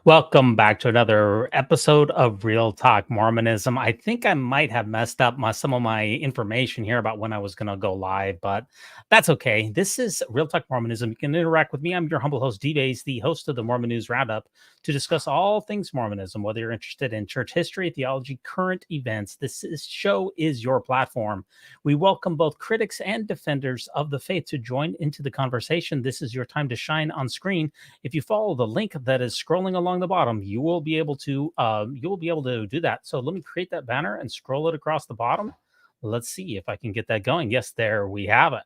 Welcome back to another episode of Real Talk Mormonism. I think I might have messed up some of my information here about when I was going to go live, but that's okay. This is Real Talk Mormonism. You can interact with me. I'm your humble host, D-Bays, the host of the Mormon News Roundup, to discuss all things Mormonism, whether you're interested in church history, theology, current events. Show is your platform. We welcome both critics and defenders of the faith to join into the conversation. This is your time to shine on screen. If you follow the link that is scrolling along the bottom, you will be able to do that. So let me create that banner and scroll it across the bottom. Let's see if I can get that going. Yes, there we have it.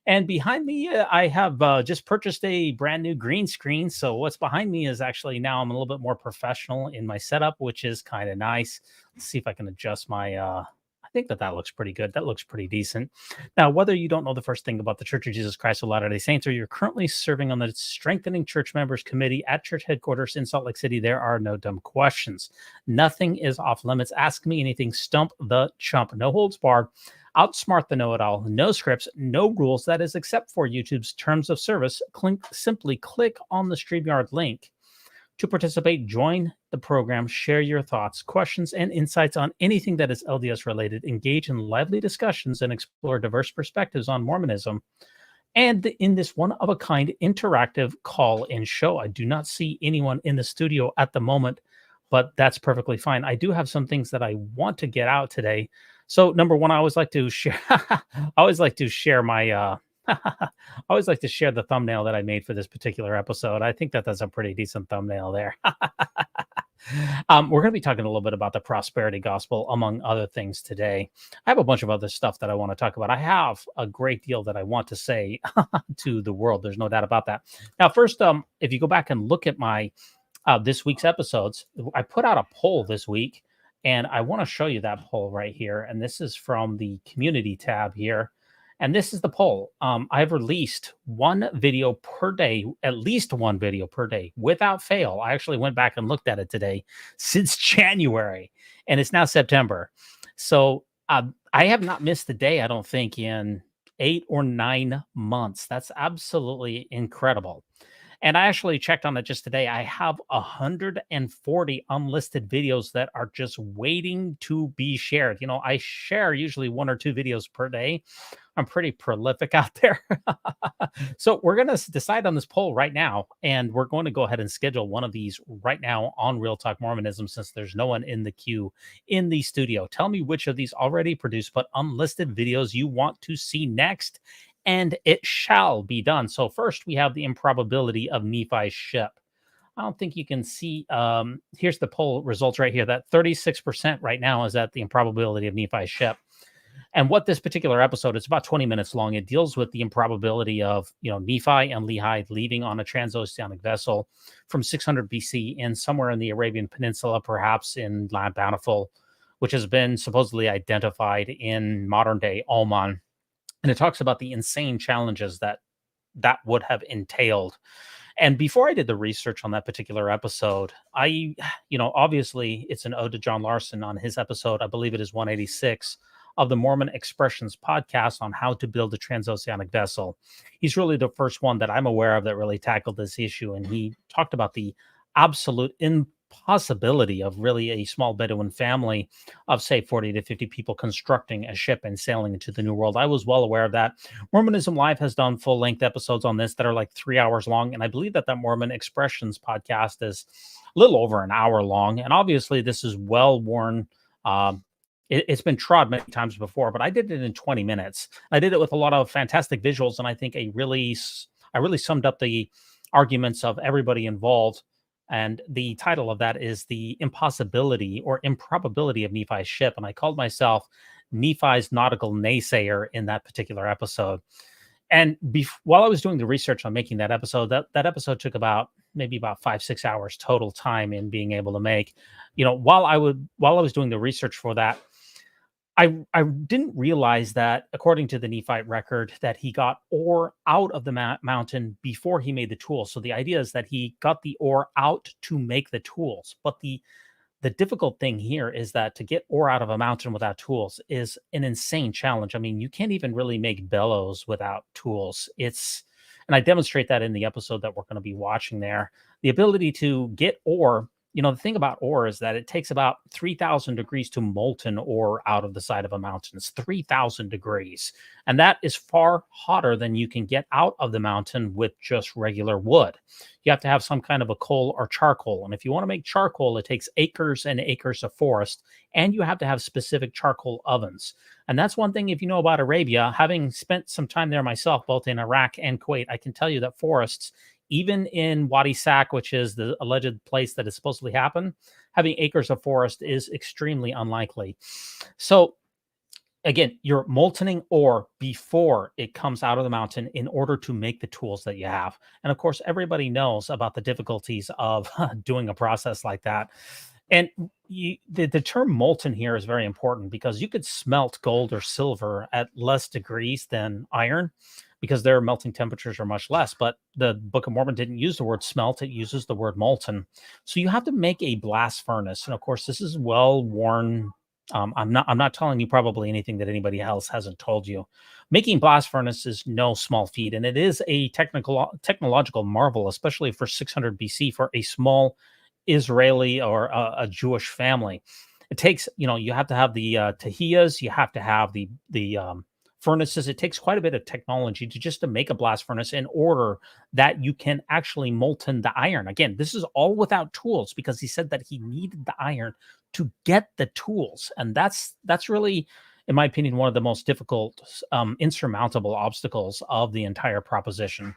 And behind me, I have just purchased a brand new green screen. So what's behind me is actually now I'm a little bit more professional in my setup, which is kind of nice. Let's see if I can adjust my I think that looks pretty good. That looks pretty decent. Now, whether you don't know the first thing about the Church of Jesus Christ of Latter-day Saints, or you're currently serving on the Strengthening Church Members Committee at church headquarters in Salt Lake City, there are no dumb questions. Nothing is off limits. Ask me anything. Stump the Chump. No holds barred. Outsmart the know-it-all. No scripts, no rules. That is, except for YouTube's terms of service. Simply click on the StreamYard link. To participate, join the program, share your thoughts, questions, and insights on anything that is LDS related, engage in lively discussions, and explore diverse perspectives on Mormonism. And in this one-of-a-kind interactive call-in show, I do not see anyone in the studio at the moment, but that's perfectly fine. I do have some things that I want to get out today. So, number one, I always like to share. I always like to share the thumbnail that I made for this particular episode. I think that's a pretty decent thumbnail there. We're going to be talking a little bit about the prosperity gospel, among other things today. I have a bunch of other stuff that I want to talk about. I have a great deal that I want to say to the world. There's no doubt about that. Now, first, if you go back and look at my this week's episodes, I put out a poll this week, and I want to show you that poll right here. And this is from the community tab here. And this is the poll. I've released one video per day, at least one video per day, without fail. I actually went back and looked at it today since January, and it's now September. So I have not missed a day, I don't think, in 8 or 9 months. That's absolutely incredible. And I actually checked on it just today. I have 140 unlisted videos that are just waiting to be shared. You know, I share usually 1 or 2 videos per day. I'm pretty prolific out there. So we're going to decide on this poll right now. And we're going to go ahead and schedule one of these right now on Real Talk Mormonism, since there's no one in the queue in the studio. Tell me which of these already produced but unlisted videos you want to see next, and it shall be done. So first, we have the improbability of Nephi's ship. I don't think you can see. Here's the poll results right here. That 36% right now is at the improbability of Nephi's ship. And what this particular episode, it's about 20 minutes long. It deals with the improbability of, Nephi and Lehi leaving on a transoceanic vessel from 600 BC in somewhere in the Arabian Peninsula, perhaps in Land Bountiful, which has been supposedly identified in modern day Oman. And it talks about the insane challenges that would have entailed. And before I did the research on that particular episode, obviously it's an ode to John Larson on his episode, I believe it is 186, of the Mormon Expressions podcast on how to build a transoceanic vessel. He's really the first one that I'm aware of that really tackled this issue. And he talked about the absolute impossibility of really a small Bedouin family of, say, 40 to 50 people constructing a ship and sailing into the New World. I was well aware of that. Mormonism Live has done full-length episodes on this that are like 3 hours long, and I believe that Mormon Expressions podcast is a little over an hour long. And obviously, this is well-worn. It's been trod many times before, but I did it in 20 minutes. I did it with a lot of fantastic visuals, and I think I really summed up the arguments of everybody involved. And the title of that is The Impossibility or Improbability of Nephi's Ship. And I called myself Nephi's Nautical Naysayer in that particular episode. And while I was doing the research on making that episode, that episode took maybe about 5-6 hours total time in being able to make. While I was doing the research for that, I didn't realize that, according to the Nephite record, that he got ore out of the mountain before he made the tools. So the idea is that he got the ore out to make the tools. But the difficult thing here is that to get ore out of a mountain without tools is an insane challenge. I mean, you can't even really make bellows without tools. And I demonstrate that in the episode that we're going to be watching there. The ability to get ore, the thing about ore is that it takes about 3,000 degrees to molten ore out of the side of a mountain. It's 3,000 degrees. And that is far hotter than you can get out of the mountain with just regular wood. You have to have some kind of a coal or charcoal. And if you want to make charcoal, it takes acres and acres of forest, and you have to have specific charcoal ovens. And that's one thing, if you know about Arabia, having spent some time there myself, both in Iraq and Kuwait, I can tell you that forests, even in Wadi Sak, which is the alleged place that is supposedly happened, having acres of forest is extremely unlikely. So again, you're moltening ore before it comes out of the mountain in order to make the tools that you have. And of course, everybody knows about the difficulties of doing a process like that. And the term molten here is very important because you could smelt gold or silver at less degrees than iron because their melting temperatures are much less. But the Book of Mormon didn't use the word smelt, it uses the word molten. So you have to make a blast furnace. And of course, this is well worn. I'm not telling you probably anything that anybody else hasn't told you. Making blast furnace is no small feat, and it is a technological marvel, especially for 600 BC for a small Israeli or a Jewish family. It takes, you have to have the tahiyas, you have to have the furnaces. It takes quite a bit of technology to make a blast furnace in order that you can actually molten the iron. Again, this is all without tools because he said that he needed the iron to get the tools. And that's really, in my opinion, one of the most difficult, insurmountable obstacles of the entire proposition.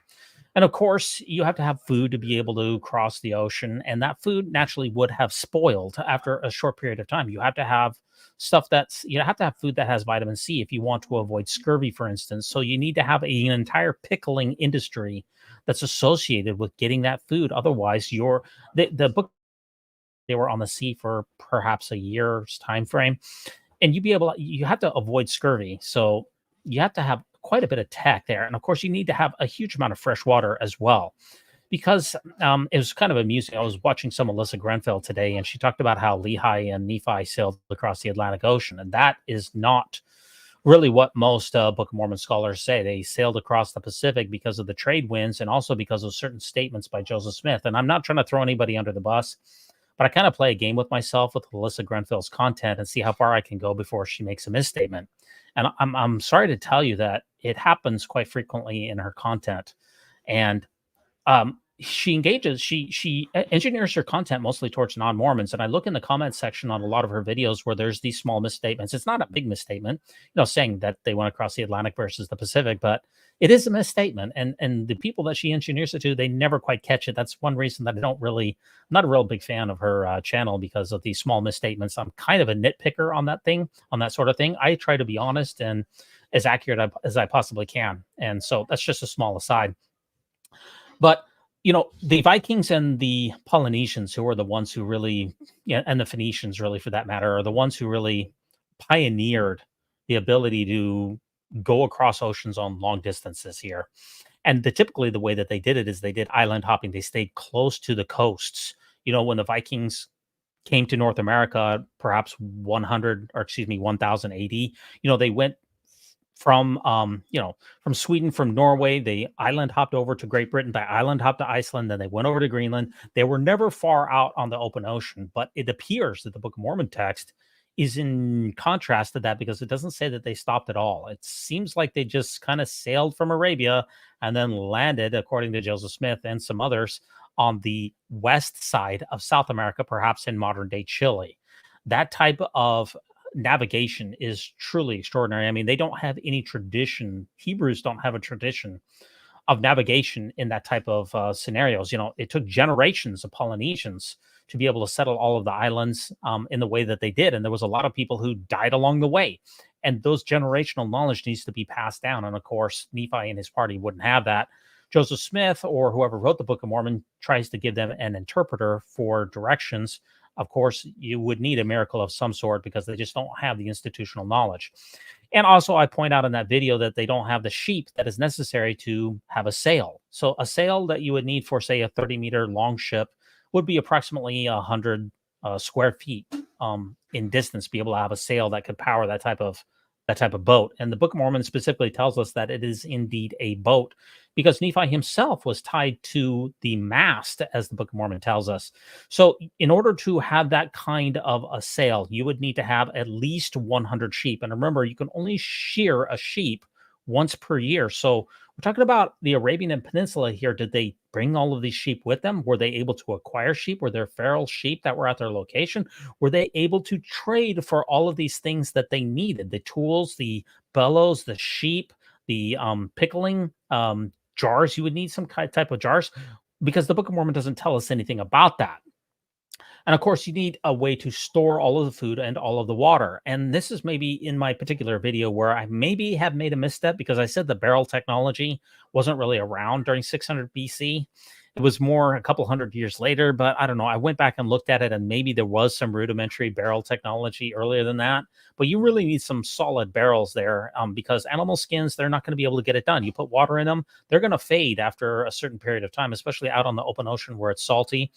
And of course, you have to have food to be able to cross the ocean. And that food naturally would have spoiled after a short period of time. You have to have food that has vitamin C if you want to avoid scurvy, for instance. So you need to have an entire pickling industry that's associated with getting that food. Otherwise, the book, they were on the sea for perhaps a year's time frame. And you have to avoid scurvy. So you have to have quite a bit of tech there. And of course, you need to have a huge amount of fresh water as well. Because it was kind of amusing. I was watching some Alyssa Grenfell today, and she talked about how Lehi and Nephi sailed across the Atlantic Ocean. And that is not really what most Book of Mormon scholars say. They sailed across the Pacific because of the trade winds and also because of certain statements by Joseph Smith. And I'm not trying to throw anybody under the bus, but I kind of play a game with myself with Alyssa Grenfell's content and see how far I can go before she makes a misstatement. And I'm sorry to tell you that it happens quite frequently in her content. And she engineers her content mostly towards non-Mormons. And I look in the comment section on a lot of her videos where there's these small misstatements. It's not a big misstatement, saying that they went across the Atlantic versus the Pacific, but it is a misstatement. And the people that she engineers it to, they never quite catch it. That's one reason that I'm not a real big fan of her channel, because of these small misstatements. I'm kind of a nitpicker on that sort of thing. I try to be honest and as accurate as I possibly can. And so that's just a small aside. But the Vikings and the Polynesians, who are the ones who really, and the Phoenicians really for that matter, are the ones who really pioneered the ability to go across oceans on long distances here. And typically the way that they did it is they did island hopping. They stayed close to the coasts. When the Vikings came to North America, perhaps 1000 AD, they went from Sweden, from Norway, they island hopped over to Great Britain, they island hopped to Iceland, then they went over to Greenland. They were never far out on the open ocean, but it appears that the Book of Mormon text is in contrast to that, because it doesn't say that they stopped at all. It seems like they just kind of sailed from Arabia and then landed, according to Joseph Smith and some others, on the west side of South America, perhaps in modern day Chile. That type of navigation is truly extraordinary. I mean, they don't have any tradition. Hebrews don't have a tradition of navigation in that type of scenarios. It took generations of Polynesians to be able to settle all of the islands in the way that they did. And there was a lot of people who died along the way. And those generational knowledge needs to be passed down. And of course, Nephi and his party wouldn't have that. Joseph Smith, or whoever wrote the Book of Mormon, tries to give them an interpreter for directions. Of course, you would need a miracle of some sort because they just don't have the institutional knowledge. And also, I point out in that video that they don't have the sheep that is necessary to have a sail. So a sail that you would need for, say, a 30-meter long ship would be approximately 100 square feet in distance, be able to have a sail that could power that type of that type of boat. And the Book of Mormon specifically tells us that it is indeed a boat, because Nephi himself was tied to the mast, as the Book of Mormon tells us. So in order to have that kind of a sail, you would need to have at least 100 sheep. And remember, you can only shear a sheep once per year. So we're talking about the Arabian Peninsula here. Did they bring all of these sheep with them? Were they able to acquire sheep? Were there feral sheep that were at their location? Were they able to trade for all of these things that they needed? The tools, the bellows, the sheep, the pickling jars. You would need some type of jars, because the Book of Mormon doesn't tell us anything about that. And of course, you need a way to store all of the food and all of the water. And this is maybe in my particular video where I maybe have made a misstep, because I said the barrel technology wasn't really around during 600 BC. It was more a couple hundred years later, but I don't know. I went back and looked at it, and maybe there was some rudimentary barrel technology earlier than that. But you really need some solid barrels there, because animal skins, they're not going to be able to get it done. You put water in them, they're going to fade after a certain period of time, especially out on the open ocean where it's salty.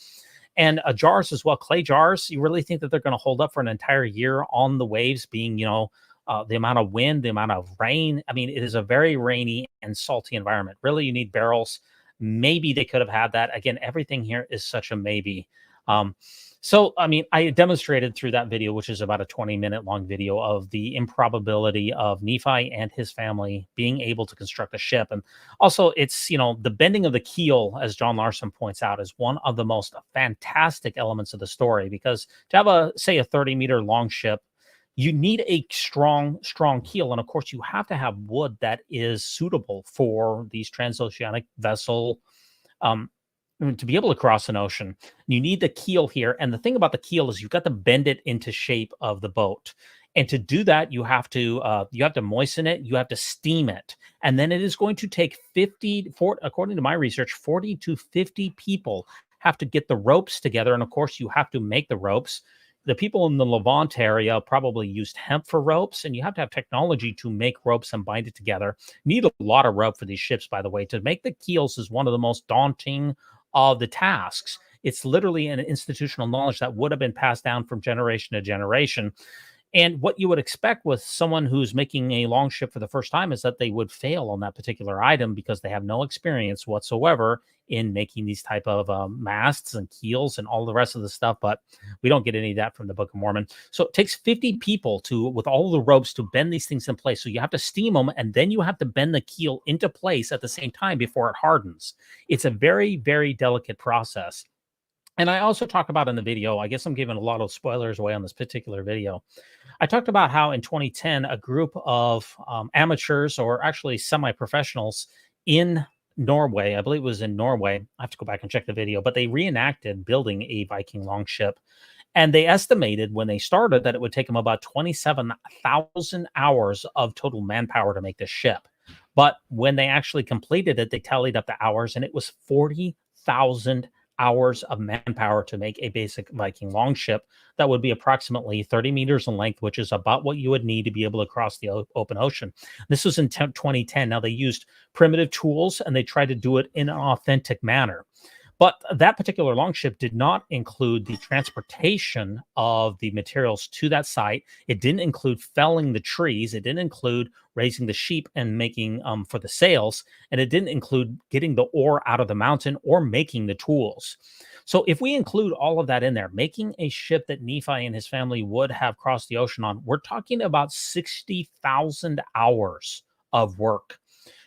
And jars as well, clay jars, you really think that they're going to hold up for an entire year on the waves, being, the amount of wind, the amount of rain. I mean, it is a very rainy and salty environment. Really, you need barrels. Maybe they could have had that. Again, everything here is such a maybe. So, I mean, I demonstrated through that video, which is about a 20-minute long video, of the improbability of Nephi and his family being able to construct a ship. And also, it's, the bending of the keel, as John Larson points out, is one of the most fantastic elements of the story, because to have say a 30-meter long ship, you need a strong keel. And of course, you have to have wood that is suitable for these transoceanic vessel, to be able to cross an ocean. You need the keel here. And the thing about the keel is you've got to bend it into shape of the boat. And to do that, you have to moisten it, you have to steam it. And then it is going to take according to my research, 40 to 50 people have to get the ropes together. And of course, you have to make the ropes. The people in the Levant area probably used hemp for ropes, and you have to have technology to make ropes and bind it together. You need a lot of rope for these ships, by the way. To make the keels is one of the most daunting of the tasks. It's literally an institutional knowledge that would have been passed down from generation to generation. And what you would expect with someone who's making a long ship for the first time is that they would fail on that particular item, because they have no experience whatsoever in making these type of masts and keels and all the rest of the stuff. But we don't get any of that from the Book of Mormon. So it takes 50 people with all the ropes to bend these things in place. So you have to steam them, and then you have to bend the keel into place at the same time before it hardens. It's a very, very delicate process. And I also talk about in the video, I guess I'm giving a lot of spoilers away on this particular video. I talked about how in 2010, a group of amateurs, or actually semi-professionals in Norway, I believe it was in Norway, I have to go back and check the video, but they reenacted building a Viking longship. And they estimated when they started that it would take them about 27,000 hours of total manpower to make this ship. But when they actually completed it, they tallied up the hours, and it was 40,000 hours of manpower to make a basic Viking longship that would be approximately 30 meters in length, which is about what you would need to be able to cross the open ocean. This was in 2010. Now, they used primitive tools, and they tried to do it in an authentic manner. But that particular longship did not include the transportation of the materials to that site. It didn't include felling the trees. It didn't include raising the sheep and making for the sails. And it didn't include getting the ore out of the mountain or making the tools. So if we include all of that in there, making a ship that Nephi and his family would have crossed the ocean on, we're talking about 60,000 hours of work.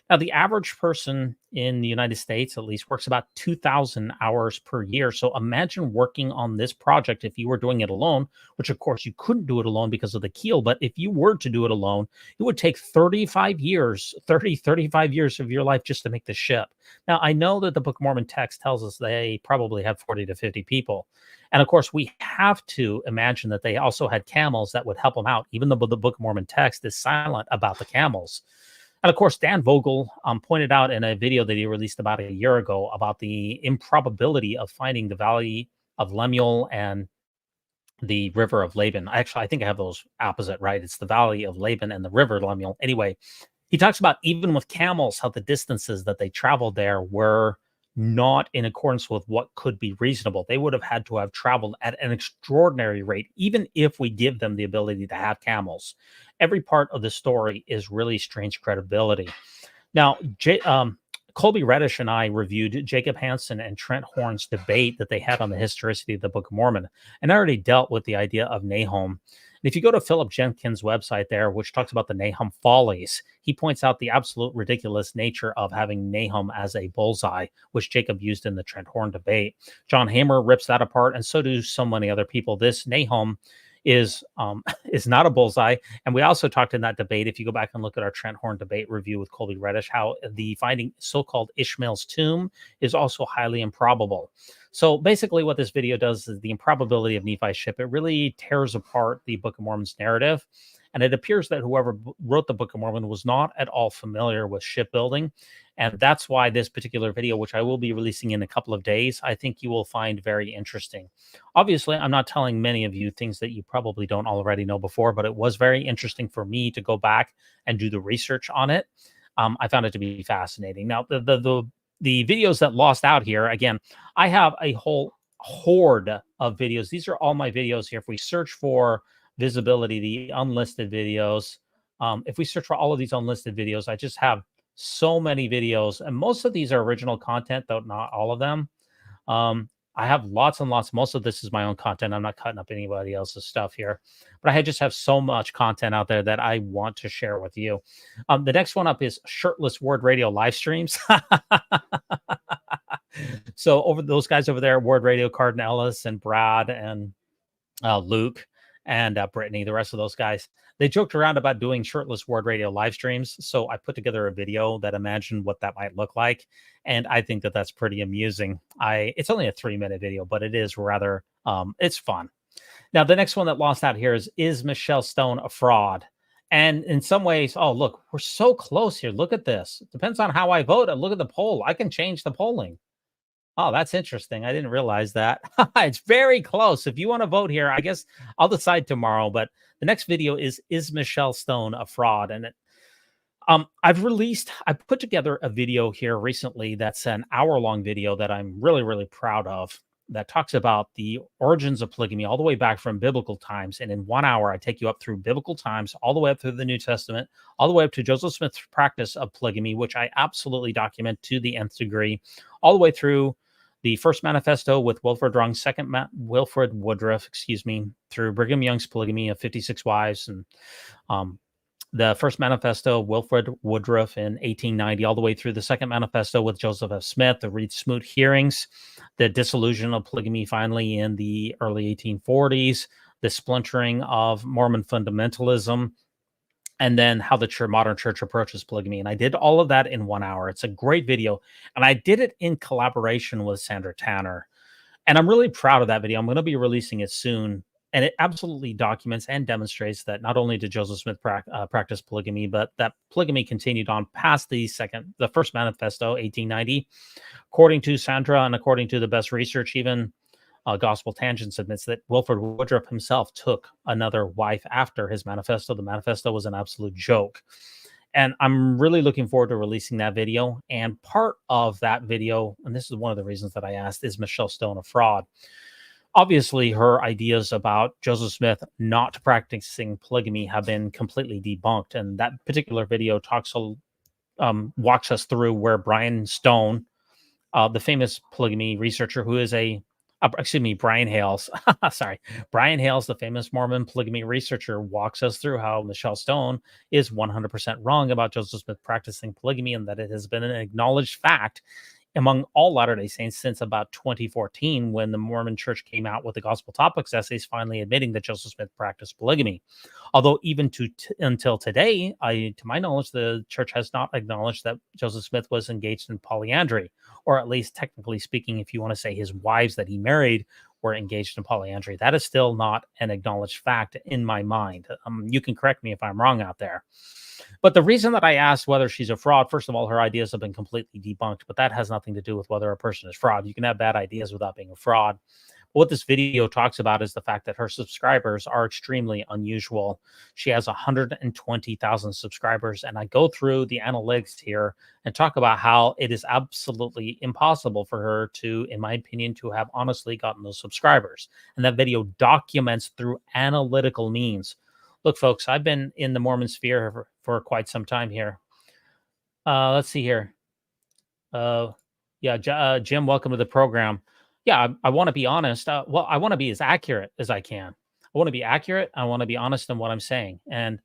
Now, the average person in the United States, at least, works about 2,000 hours per year. So imagine working on this project if you were doing it alone, which, of course, you couldn't do it alone because of the keel. But if you were to do it alone, it would take 35 years of your life just to make the ship. Now, I know that the Book of Mormon text tells us they probably had 40 to 50 people. And, of course, we have to imagine that they also had camels that would help them out, even though the Book of Mormon text is silent about the camels. And of course, Dan Vogel pointed out in a video that he released about a year ago about the improbability of finding the Valley of Lemuel and the River of Laban. Actually, I think I have those opposite, right? It's the Valley of Laban and the River Lemuel. Anyway, he talks about even with camels, how the distances that they traveled there were not in accordance with what could be reasonable. They would have had to have traveled at an extraordinary rate, even if we give them the ability to have camels. Every part of the story is really strange credibility. Now, Colby Reddish and I reviewed Jacob Hansen and Trent Horn's debate that they had on the historicity of the Book of Mormon, and I already dealt with the idea of Nahum. And if you go to Philip Jenkins' website there, which talks about the Nahum follies, he points out the absolute ridiculous nature of having Nahum as a bullseye, which Jacob used in the Trent Horn debate. John Hamer rips that apart, and so do so many other people. This Nahum is not a bullseye. And we also talked in that debate, if you go back and look at our Trent Horn debate review with Colby Reddish, how the finding so-called Ishmael's tomb is also highly improbable. So basically what this video does is the improbability of Nephi's ship. It really tears apart the Book of Mormon's narrative. And it appears that whoever wrote the Book of Mormon was not at all familiar with shipbuilding. And that's why this particular video, which I will be releasing in a couple of days, I think you will find very interesting. Obviously, I'm not telling many of you things that you probably don't already know before, but it was very interesting for me to go back and do the research on it. I found it to be fascinating. Now, the videos that lost out here, again, I have a whole horde of videos. These are all my videos here. If we search for visibility, the unlisted videos, if we search for all of these unlisted videos, I just have so many videos, and most of these are original content, though not all of them. I have lots and lots. Most of this is my own content. I'm not cutting up anybody else's stuff here, but I just have so much content out there that I want to share with you. The next one up is shirtless word radio live streams. So over those guys over there, Word Radio, Cardin Ellis and Brad and Luke and Brittany, the rest of those guys, they joked around about doing shirtless Word Radio live streams. So I put together a video that imagined what that might look like. And I think that that's pretty amusing. It's only a 3-minute video, but it is rather, it's fun. Now, the next one that lost out here is Michelle Stone a fraud? And in some ways, oh, look, we're so close here. Look at this. It depends on how I vote. Look at the poll. I can change the polling. Oh, that's interesting. I didn't realize that. It's very close. If you want to vote here, I guess I'll decide tomorrow. But the next video is Michelle Stone a fraud? And I put together a video here recently that's an hour-long video that I'm really, really proud of, that talks about the origins of polygamy all the way back from biblical times. And in 1 hour, I take you up through biblical times, all the way up through the New Testament, all the way up to Joseph Smith's practice of polygamy, which I absolutely document to the nth degree, all the way through the first manifesto with Wilfred Woodruff, through Brigham Young's polygamy of 56 wives, and the first manifesto, Wilfred Woodruff in 1890, all the way through the second manifesto with Joseph F. Smith, the Reed Smoot hearings, the dissolution of polygamy finally in the early 1840s, the splintering of Mormon fundamentalism, and then how the modern church approaches polygamy. And I did all of that in 1 hour. It's a great video. And I did it in collaboration with Sandra Tanner. And I'm really proud of that video. I'm going to be releasing it soon. And it absolutely documents and demonstrates that not only did Joseph Smith practice polygamy, but that polygamy continued on past the first manifesto, 1890. According to Sandra and according to the best research, even Gospel Tangents admits that Wilfred Woodruff himself took another wife after his manifesto. The manifesto was an absolute joke. And I'm really looking forward to releasing that video. And part of that video, and this is one of the reasons that I asked, is Michelle Stone a fraud? Obviously, her ideas about Joseph Smith not practicing polygamy have been completely debunked. And that particular video walks us through where Brian Stone, the famous polygamy researcher who is Brian Hales. Brian Hales, the famous Mormon polygamy researcher, walks us through how Michelle Stone is 100% wrong about Joseph Smith practicing polygamy, and that it has been an acknowledged fact among all Latter-day Saints since about 2014, when the Mormon Church came out with the Gospel Topics essays finally admitting that Joseph Smith practiced polygamy. Although even until today, to my knowledge, the church has not acknowledged that Joseph Smith was engaged in polyandry, or at least technically speaking, if you want to say his wives that he married were engaged in polyandry. That is still not an acknowledged fact in my mind. You can correct me if I'm wrong out there. But the reason that I asked whether she's a fraud, first of all, her ideas have been completely debunked, but that has nothing to do with whether a person is fraud. You can have bad ideas without being a fraud. What this video talks about is the fact that her subscribers are extremely unusual. She has 120,000 subscribers, and I go through the analytics here and talk about how it is absolutely impossible for her to, in my opinion, to have honestly gotten those subscribers. And that video documents through analytical means. Look, folks, I've been in the Mormon sphere for quite some time here. Let's see here. Jim, welcome to the program. Yeah, I want to be honest. Well, I want to be as accurate as I can. I want to be accurate. I want to be honest in what I'm saying. And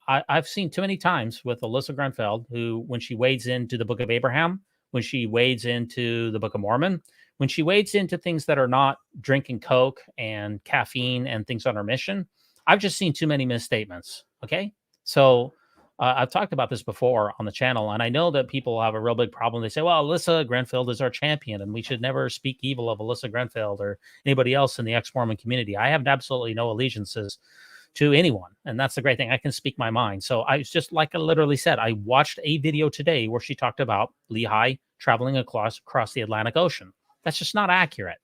I've seen too many times with Alyssa Grenfeld, who, when she wades into the Book of Abraham, when she wades into the Book of Mormon, when she wades into things that are not drinking Coke and caffeine and things on her mission, I've just seen too many misstatements. Okay, so I've talked about this before on the channel, and I know that people have a real big problem. They say, well, Alyssa Grenfeld is our champion, and we should never speak evil of Alyssa Grenfeld or anybody else in the ex-Mormon community. I have absolutely no allegiances to anyone, and that's the great thing. I can speak my mind. So I was just, like I literally said, I watched a video today where she talked about Lehi traveling across the Atlantic Ocean. That's just not accurate.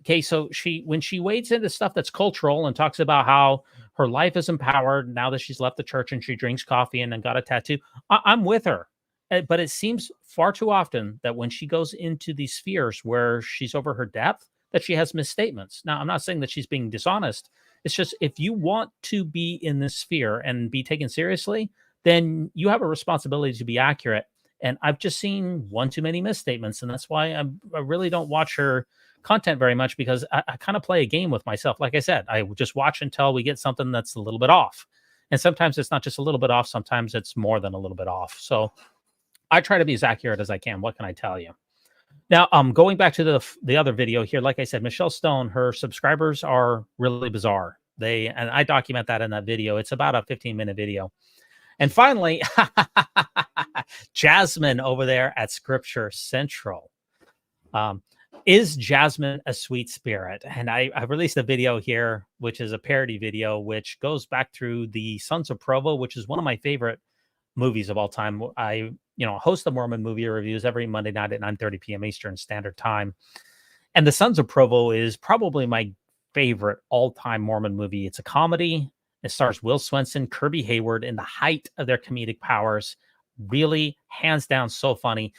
Okay, so when she wades into stuff that's cultural and talks about how her life is empowered now that she's left the church and she drinks coffee and then got a tattoo, I'm with her. But it seems far too often that when she goes into these spheres where she's over her depth, that she has misstatements. Now, I'm not saying that she's being dishonest. It's just, if you want to be in this sphere and be taken seriously, then you have a responsibility to be accurate. And I've just seen one too many misstatements, and that's why I really don't watch her content very much, because I kind of play a game with myself. Like I said, I just watch until we get something that's a little bit off. And sometimes it's not just a little bit off. Sometimes it's more than a little bit off. So I try to be as accurate as I can. What can I tell you? Now, going back to the other video here, like I said, Michelle Stone, her subscribers are really bizarre. And I document that in that video. It's about a 15-minute video. And finally, Jasmine over there at Scripture Central. Is Jasmine a sweet spirit? And I released a video here, which is a parody video, which goes back through the Sons of Provo, which is one of my favorite movies of all time. I host the Mormon movie reviews every Monday night at 9:30 p.m. Eastern Standard Time. And the Sons of Provo is probably my favorite all-time Mormon movie. It's a comedy. It stars Will Swenson, Kirby Hayward in the height of their comedic powers. Really, hands down, so funny.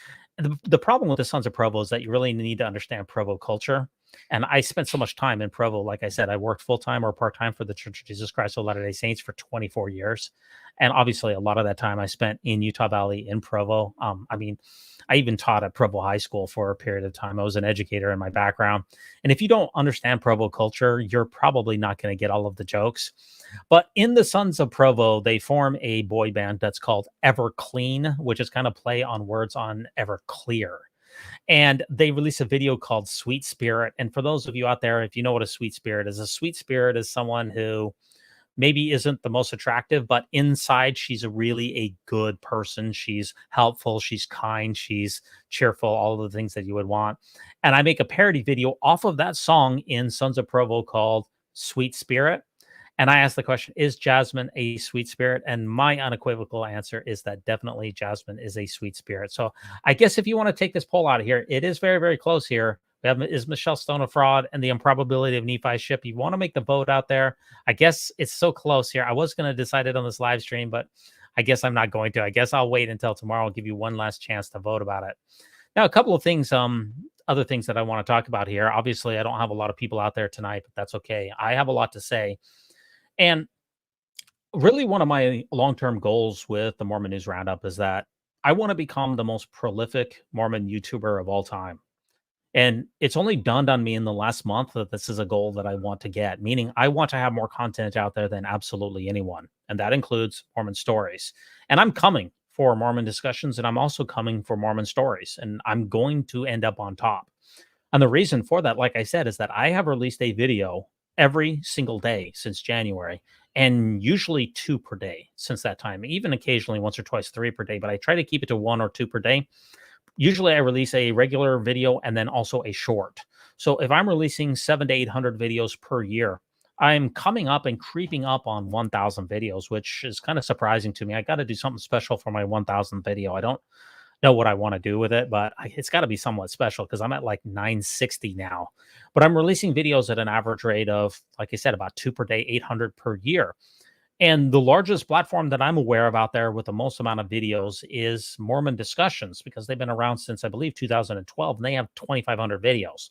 The problem with the Sons of Provo is that you really need to understand Provo culture. And I spent so much time in Provo. Like I said, I worked full-time or part-time for the Church of Jesus Christ of Latter-day Saints for 24 years. And obviously, a lot of that time I spent in Utah Valley in Provo. I even taught at Provo High School for a period of time. I was an educator in my background. And if you don't understand Provo culture, you're probably not going to get all of the jokes. But in the Sons of Provo, they form a boy band that's called Everclean, which is kind of play on words on Everclear. And they released a video called Sweet Spirit. And for those of you out there, if you know what a sweet spirit is someone who maybe isn't the most attractive, but inside she's really a good person. She's helpful, she's kind, she's cheerful, all of the things that you would want. And I make a parody video off of that song in Sons of Provo called Sweet Spirit. And I asked the question, is Jasmine a sweet spirit? And my unequivocal answer is that definitely Jasmine is a sweet spirit. So I guess if you want to take this poll out of here, it is very, very close here. We have, is Michelle Stone a fraud, and the improbability of Nephi's ship. You want to make the vote out there. I guess it's so close here. I was going to decide it on this live stream, but I guess I'm not going to. I guess I'll wait until tomorrow. I'll give you one last chance to vote about it. Now, a couple of things, other things that I want to talk about here. Obviously, I don't have a lot of people out there tonight, but that's okay. I have a lot to say. And really, one of my long-term goals with the Mormon News Roundup is that I want to become the most prolific Mormon YouTuber of all time. And it's only dawned on me in the last month that this is a goal that I want to get, meaning I want to have more content out there than absolutely anyone. And that includes Mormon stories. And I'm coming for Mormon discussions, and I'm also coming for Mormon stories. And I'm going to end up on top. And the reason for that, like I said, is that I have released a video every single day since January, and usually 2 per day since that time, even occasionally once or twice 3 per day, but I try to keep it to 1 or 2 per day. Usually I release a regular video and then also a short. So if I'm releasing 700 to 800 videos per year, I'm coming up and creeping up on 1,000 videos, which is kind of surprising to me. I got to do something special for my 1,000th video. I don't know what I want to do with it, but it's got to be somewhat special because I'm at like 960 now. But I'm releasing videos at an average rate of, like I said, about 2 per day, 800 per year. And the largest platform that I'm aware of out there with the most amount of videos is Mormon Discussions, because they've been around since, I believe, 2012, and they have 2,500 videos.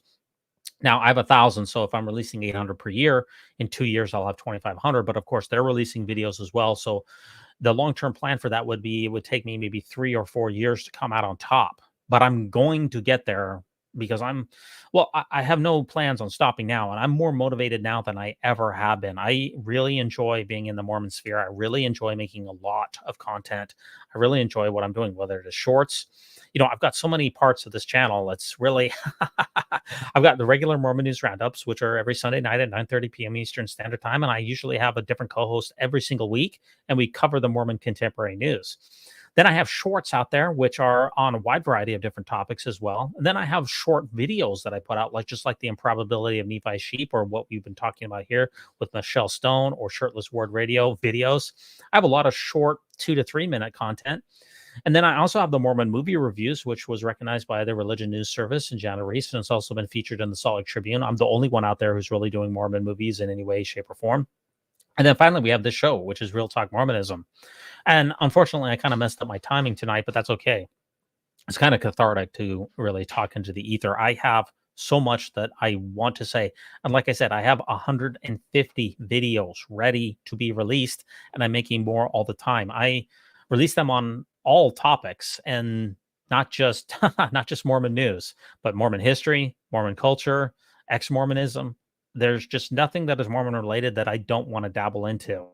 Now I have 1,000, so if I'm releasing 800 per year, in 2 years I'll have 2,500. But of course, they're releasing videos as well. So the long-term plan for that would be, it would take me maybe 3 or 4 years to come out on top. But I'm going to get there because I have no plans on stopping now, and I'm more motivated now than I ever have been. I really enjoy being in the Mormon sphere. I really enjoy making a lot of content. I really enjoy what I'm doing, whether it is shorts. I've got so many parts of this channel. It's really, I've got the regular Mormon News Roundups, which are every Sunday night at 9:30 p.m. Eastern Standard Time. And I usually have a different co-host every single week, and we cover the Mormon contemporary news. Then I have shorts out there, which are on a wide variety of different topics as well. And then I have short videos that I put out, just like the improbability of Nephi's sheep, or what we've been talking about here with Michelle Stone, or Shirtless Word Radio videos. I have a lot of short 2 to 3 minute content. And then I also have the Mormon movie reviews, which was recognized by the Religion News Service and Jana Reese, and it's also been featured in the Salt Lake Tribune. I'm the only one out there who's really doing Mormon movies in any way, shape, or form. And then finally, we have this show, which is Real Talk Mormonism. And unfortunately, I kind of messed up my timing tonight, but that's okay. It's kind of cathartic to really talk into the ether. I have so much that I want to say. And like I said, I have 150 videos ready to be released, and I'm making more all the time. I release them on all topics, and not just Mormon news, but Mormon history, Mormon culture, ex-Mormonism. There's just nothing that is Mormon related that I don't want to dabble into.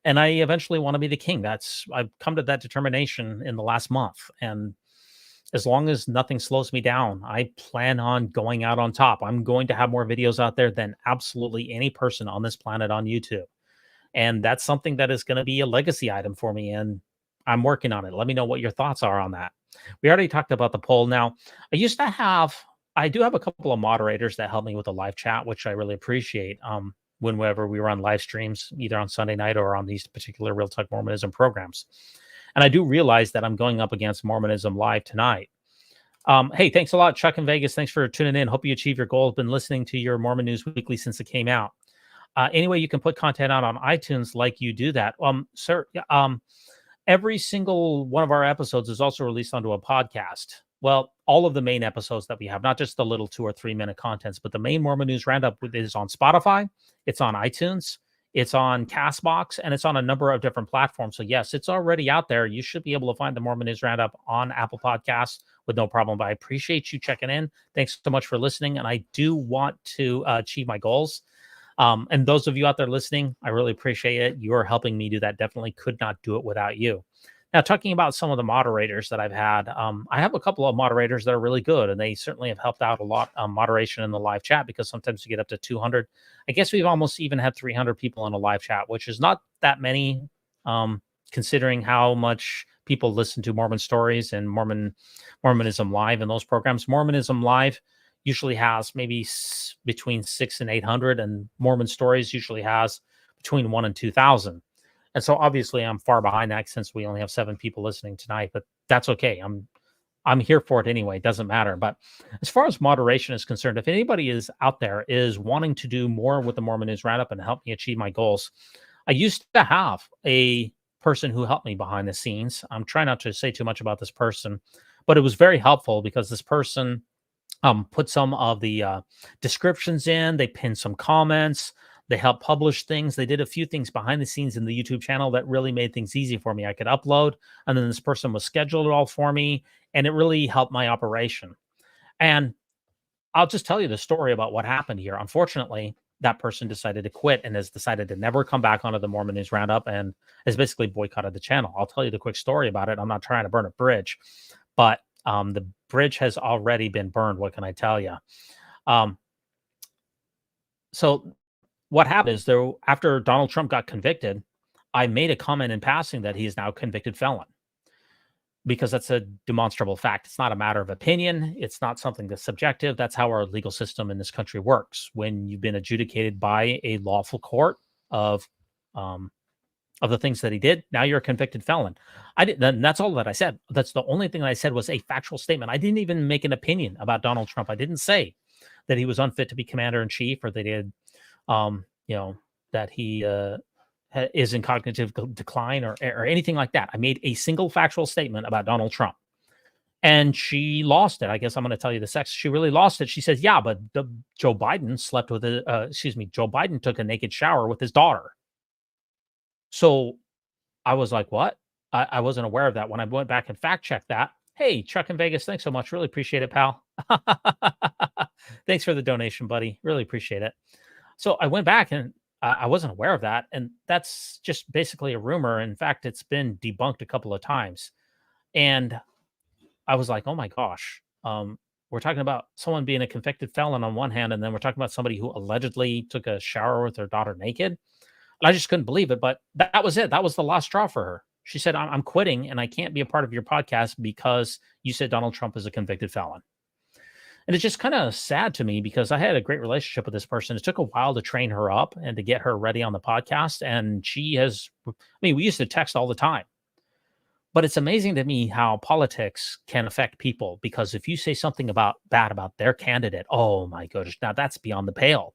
And I eventually want to be the king. I've come to that determination in the last month. And as long as nothing slows me down, I plan on going out on top. I'm going to have more videos out there than absolutely any person on this planet on YouTube. And that's something that is going to be a legacy item for me. And I'm working on it. Let me know what your thoughts are on that. We already talked about the poll. Now, I do have a couple of moderators that help me with the live chat, which I really appreciate. Whenever we run live streams, either on Sunday night or on these particular Real Talk Mormonism programs. And I do realize that I'm going up against Mormonism Live tonight. Hey, thanks a lot, Chuck in Vegas. Thanks for tuning in. Hope you achieve your goal. I've been listening to your Mormon News Weekly since it came out. Anyway, you can put content out on iTunes like you do that. Sir, every single one of our episodes is also released onto a podcast. Well, all of the main episodes that we have, not just the little 2 or 3 minute contents, but the main Mormon News Roundup is on Spotify, it's on iTunes, it's on Castbox, and it's on a number of different platforms. So yes, it's already out there. You should be able to find the Mormon News Roundup on Apple Podcasts with no problem. But I appreciate you checking in. Thanks so much for listening. And I do want to achieve my goals. And those of you out there listening, I really appreciate it. You're helping me do that. Definitely could not do it without you. Now, talking about some of the moderators that I've had, I have a couple of moderators that are really good, and they certainly have helped out a lot on moderation in the live chat, because sometimes you get up to 200. I guess we've almost even had 300 people in a live chat, which is not that many, considering how much people listen to Mormon Stories and Mormonism Live and those programs. Mormonism Live usually has maybe between 600 and 800, and Mormon Stories usually has between 1,000 and 2,000. And so obviously I'm far behind that, since we only have 7 people listening tonight, but that's okay. I'm here for it anyway. It doesn't matter. But as far as moderation is concerned, if anybody is out there is wanting to do more with the Mormon News Roundup and help me achieve my goals, I used to have a person who helped me behind the scenes. I'm trying not to say too much about this person, but it was very helpful, because this person put some of the descriptions in, they pinned some comments, they helped publish things. They did a few things behind the scenes in the YouTube channel that really made things easy for me. I could upload, and then this person was scheduled it all for me, and it really helped my operation. And I'll just tell you the story about what happened here. Unfortunately, that person decided to quit and has decided to never come back onto the Mormon News Roundup, and has basically boycotted the channel. I'll tell you the quick story about it. I'm not trying to burn a bridge, but the bridge has already been burned. What can I tell you? So what happened is, though, after Donald Trump got convicted, I made a comment in passing that he is now a convicted felon, because that's a demonstrable fact. It's not a matter of opinion. It's not something that's subjective. That's how our legal system in this country works. When you've been adjudicated by a lawful court of of the things that he did. Now you're a convicted felon. I didn't. That's all that I said. That's the only thing that I said was a factual statement. I didn't even make an opinion about Donald Trump. I didn't say that he was unfit to be commander in chief, or that he had, that he is in cognitive decline, or anything like that. I made a single factual statement about Donald Trump. And she lost it. I guess I'm going to tell you the sex. She really lost it. She says, yeah, but Joe Biden slept with Joe Biden took a naked shower with his daughter. So I was like, what? I wasn't aware of that. When I went back and fact checked that, hey, Chuck in Vegas, thanks so much. Really appreciate it, pal. Thanks for the donation, buddy. Really appreciate it. So I went back and I wasn't aware of that. And that's just basically a rumor. In fact, it's been debunked a couple of times. And I was like, oh my gosh, we're talking about someone being a convicted felon on one hand, and then we're talking about somebody who allegedly took a shower with their daughter naked. And I just couldn't believe it, but that was it. That was the last straw for her. She said, I'm quitting, and I can't be a part of your podcast because you said Donald Trump is a convicted felon. And it's just kind of sad to me because I had a great relationship with this person. It took a while to train her up and to get her ready on the podcast. And we used to text all the time. But it's amazing to me how politics can affect people, because if you say something bad about their candidate, oh my goodness, now that's beyond the pale.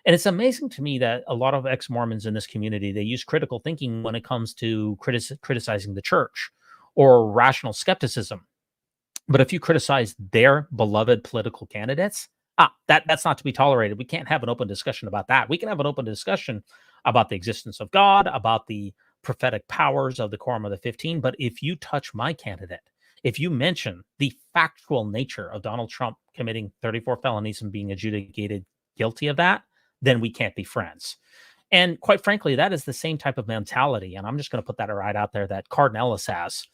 And it's amazing to me that a lot of ex-Mormons in this community, they use critical thinking when it comes to criticizing the church or rational skepticism. But if you criticize their beloved political candidates, that's not to be tolerated. We can't have an open discussion about that. We can have an open discussion about the existence of God, about the prophetic powers of the Quorum of the 15. But if you touch my candidate, if you mention the factual nature of Donald Trump committing 34 felonies and being adjudicated guilty of that, then we can't be friends. And quite frankly, that is the same type of mentality. And I'm just going to put that right out there that Cardin Ellis has.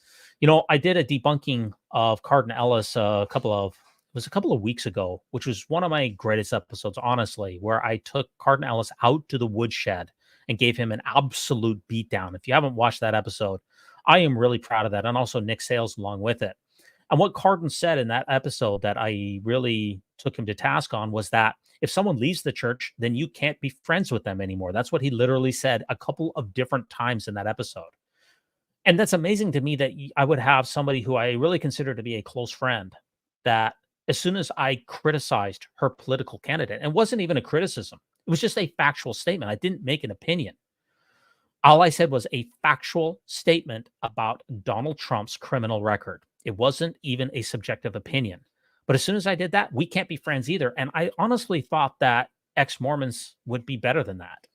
I did a debunking of Cardin Ellis a couple of weeks ago, which was one of my greatest episodes, honestly, where I took Cardin Ellis out to the woodshed and gave him an absolute beatdown. If you haven't watched that episode, I am really proud of that. And also Nick Sales along with it. And what Cardin said in that episode that I really took him to task on was that if someone leaves the church, then you can't be friends with them anymore. That's what he literally said a couple of different times in that episode. And that's amazing to me that I would have somebody who I really consider to be a close friend, that as soon as I criticized her political candidate, and it wasn't even a criticism, it was just a factual statement. I didn't make an opinion. All I said was a factual statement about Donald Trump's criminal record. It wasn't even a subjective opinion. But as soon as I did that, we can't be friends either. And I honestly thought that ex-Mormons would be better than that.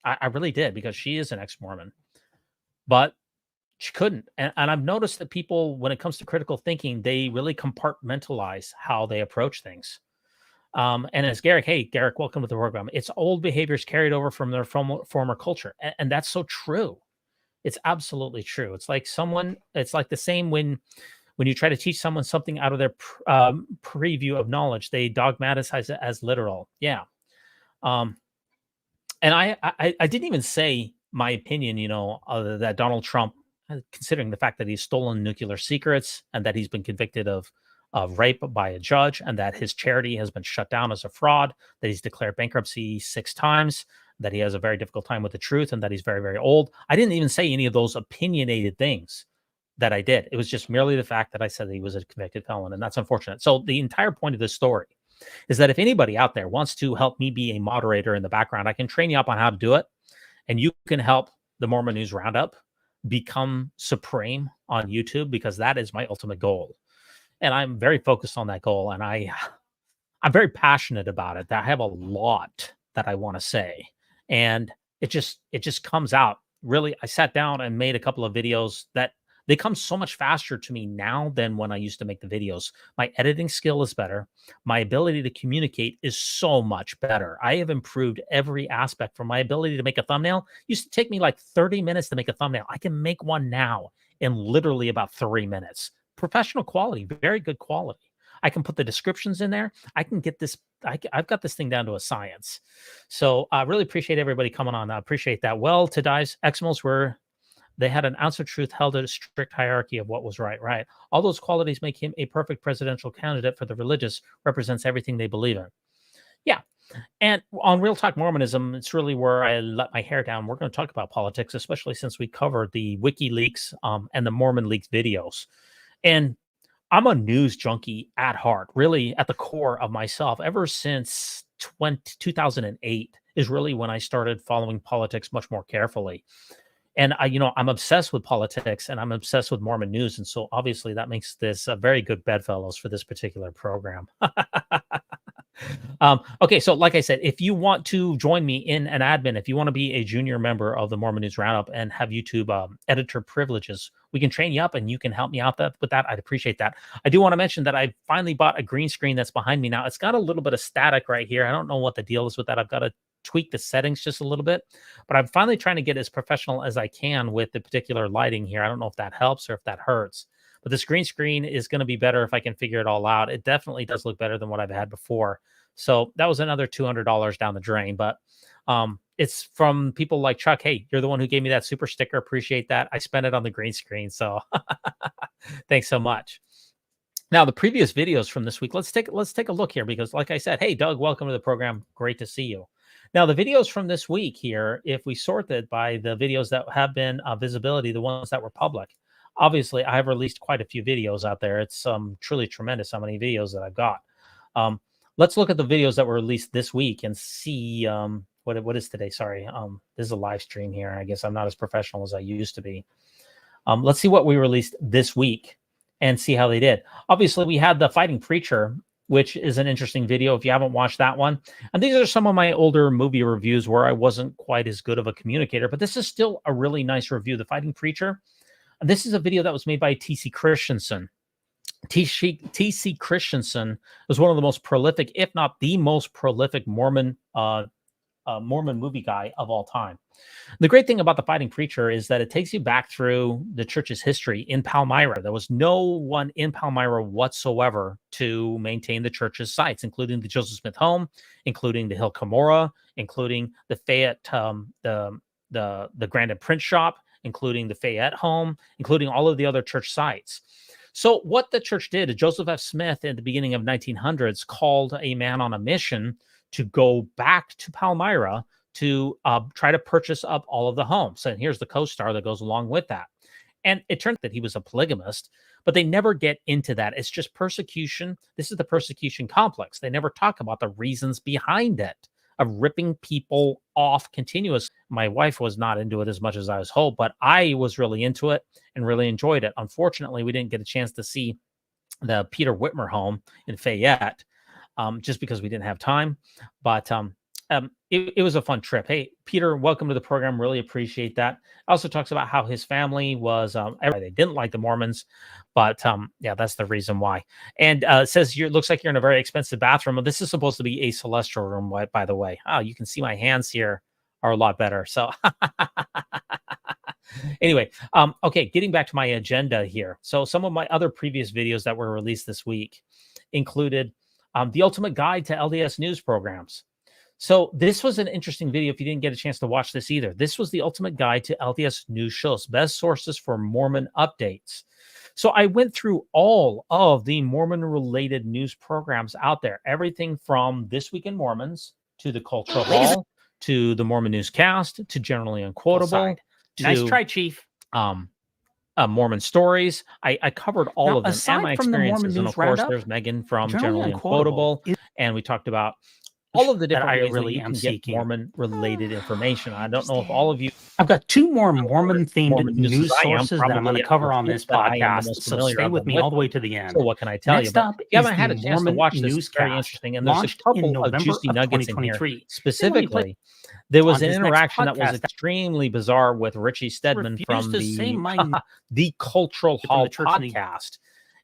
I really did, because she is an ex-Mormon. But she couldn't. And I've noticed that people, when it comes to critical thinking, they really compartmentalize how they approach things. And as Garrick, welcome to the program. It's old behaviors carried over from their former culture. And that's so true. It's absolutely true. It's like the same when you try to teach someone something out of their preview of knowledge, they dogmaticize it as literal. Yeah. And I didn't even say my opinion, that Donald Trump, considering the fact that he's stolen nuclear secrets and that he's been convicted of rape by a judge, and that his charity has been shut down as a fraud, that he's declared bankruptcy 6 times, that he has a very difficult time with the truth, and that he's very, very old. I didn't even say any of those opinionated things that I did. It was just merely the fact that I said that he was a convicted felon, and that's unfortunate. So the entire point of this story is that if anybody out there wants to help me be a moderator in the background, I can train you up on how to do it, and you can help the Mormon News Roundup become supreme on YouTube, because that is my ultimate goal. And I'm very focused on that goal, and I'm very passionate about it. I have a lot that I want to say, and it just comes out. Really, I sat down and made a couple of videos that they come so much faster to me now than when I used to make the videos. My editing skill is better. My ability to communicate is so much better. I have improved every aspect. From my ability to make a thumbnail, it used to take me like 30 minutes to make a thumbnail. I can make one now in literally about 3 minutes. Professional quality, very good quality. I can put the descriptions in there. I can get this. I've got this thing down to a science. So I really appreciate everybody coming on. I appreciate that. Well, to Dives, Exmos they had an ounce of truth, held a strict hierarchy of what was right. All those qualities make him a perfect presidential candidate for the religious, represents everything they believe in. Yeah. And on Real Talk Mormonism, it's really where I let my hair down. We're going to talk about politics, especially since we covered the WikiLeaks and the Mormon Leaks videos. And I'm a news junkie at heart, really at the core of myself. Ever since 2008 is really when I started following politics much more carefully. And I'm obsessed with politics and I'm obsessed with Mormon news. And so obviously that makes this a very good bedfellows for this particular program. Okay, so like I said, if you want to join me in an admin, if you want to be a junior member of the Mormon News Roundup and have YouTube editor privileges, we can train you up and you can help me out with that. I'd appreciate that. I do want to mention that I finally bought a green screen that's behind me now. It's got a little bit of static right here. I don't know what the deal is with that. I've got to tweak the settings just a little bit, but I'm finally trying to get as professional as I can with the particular lighting here. I don't know if that helps or if that hurts, but this green screen is going to be better if I can figure it all out. It definitely does look better than what I've had before. So that was another $200 down the drain, but it's from people like Chuck. Hey, you're the one who gave me that super sticker. Appreciate that. I spent it on the green screen. So thanks so much. Now, the previous videos from this week, let's take a look here because like I said, hey, Doug, welcome to the program. Great to see you. Now, the videos from this week here, if we sort it by the videos that have been visibility, the ones that were public, obviously I have released quite a few videos out there. It's truly tremendous how many videos that I've got. Let's look at the videos that were released this week and see what is today. Sorry, this is a live stream here. I guess I'm not as professional as I used to be. Let's see what we released this week and see how they did. Obviously, we had the Fighting Preacher, which is an interesting video if you haven't watched that one. And these are some of my older movie reviews where I wasn't quite as good of a communicator, but this is still a really nice review. The Fighting Preacher. This is a video that was made by T.C. Christensen. T.C. Christensen was one of the most prolific, if not the most prolific Mormon movie guy of all time. The great thing about The Fighting Preacher is that it takes you back through the church's history in Palmyra. There was no one in Palmyra whatsoever to maintain the church's sites, including the Joseph Smith home, including the Hill Cumorah, including the Fayette, the Grand and Prince shop, including the Fayette home, including all of the other church sites. So what the church did, Joseph F. Smith in the beginning of 1900s called a man on a mission to go back to Palmyra to try to purchase up all of the homes. And here's the co-star that goes along with that. And it turned out that he was a polygamist, but they never get into that. It's just persecution. This is the persecution complex. They never talk about the reasons behind it of ripping people off continuous. My wife was not into it as much as I was hoped, but I was really into it and really enjoyed it. Unfortunately, we didn't get a chance to see the Peter Whitmer home in Fayette just because we didn't have time. But it was a fun trip. Hey, Peter, welcome to the program. Really appreciate that. Also talks about how his family was, they didn't like the Mormons, but yeah, that's the reason why. And says looks like you're in a very expensive bathroom. This is supposed to be a celestial room, by the way. Oh, you can see my hands here are a lot better. So anyway, okay, getting back to my agenda here. So some of my other previous videos that were released this week included the ultimate guide to LDS news programs. So this was an interesting video if you didn't get a chance to watch this either. This was the ultimate guide to LDS news shows, best sources for Mormon updates. So I went through all of the Mormon-related news programs out there, everything from This Week in Mormons to the Cultural Hall to the Mormon Newscast to Generally Unquotable. Nice try, Chief. Mormon Stories. I covered all of them and my from the Mormon experiences. And News of course, Roundup, there's Megan from Generally Unquotable. And we talked about all of the different ways that you can get Mormon-related information. I don't know if all of you... I've got two more Mormon-themed news sources that I'm going to cover on this podcast, so stay with me all the way to the end. So what can I tell you? But if you haven't had a chance to watch this, it's very interesting. And there's a couple of juicy nuggets in here. Specifically, there was an interaction that was extremely bizarre with Richie Stedman from the Cultural Hall podcast.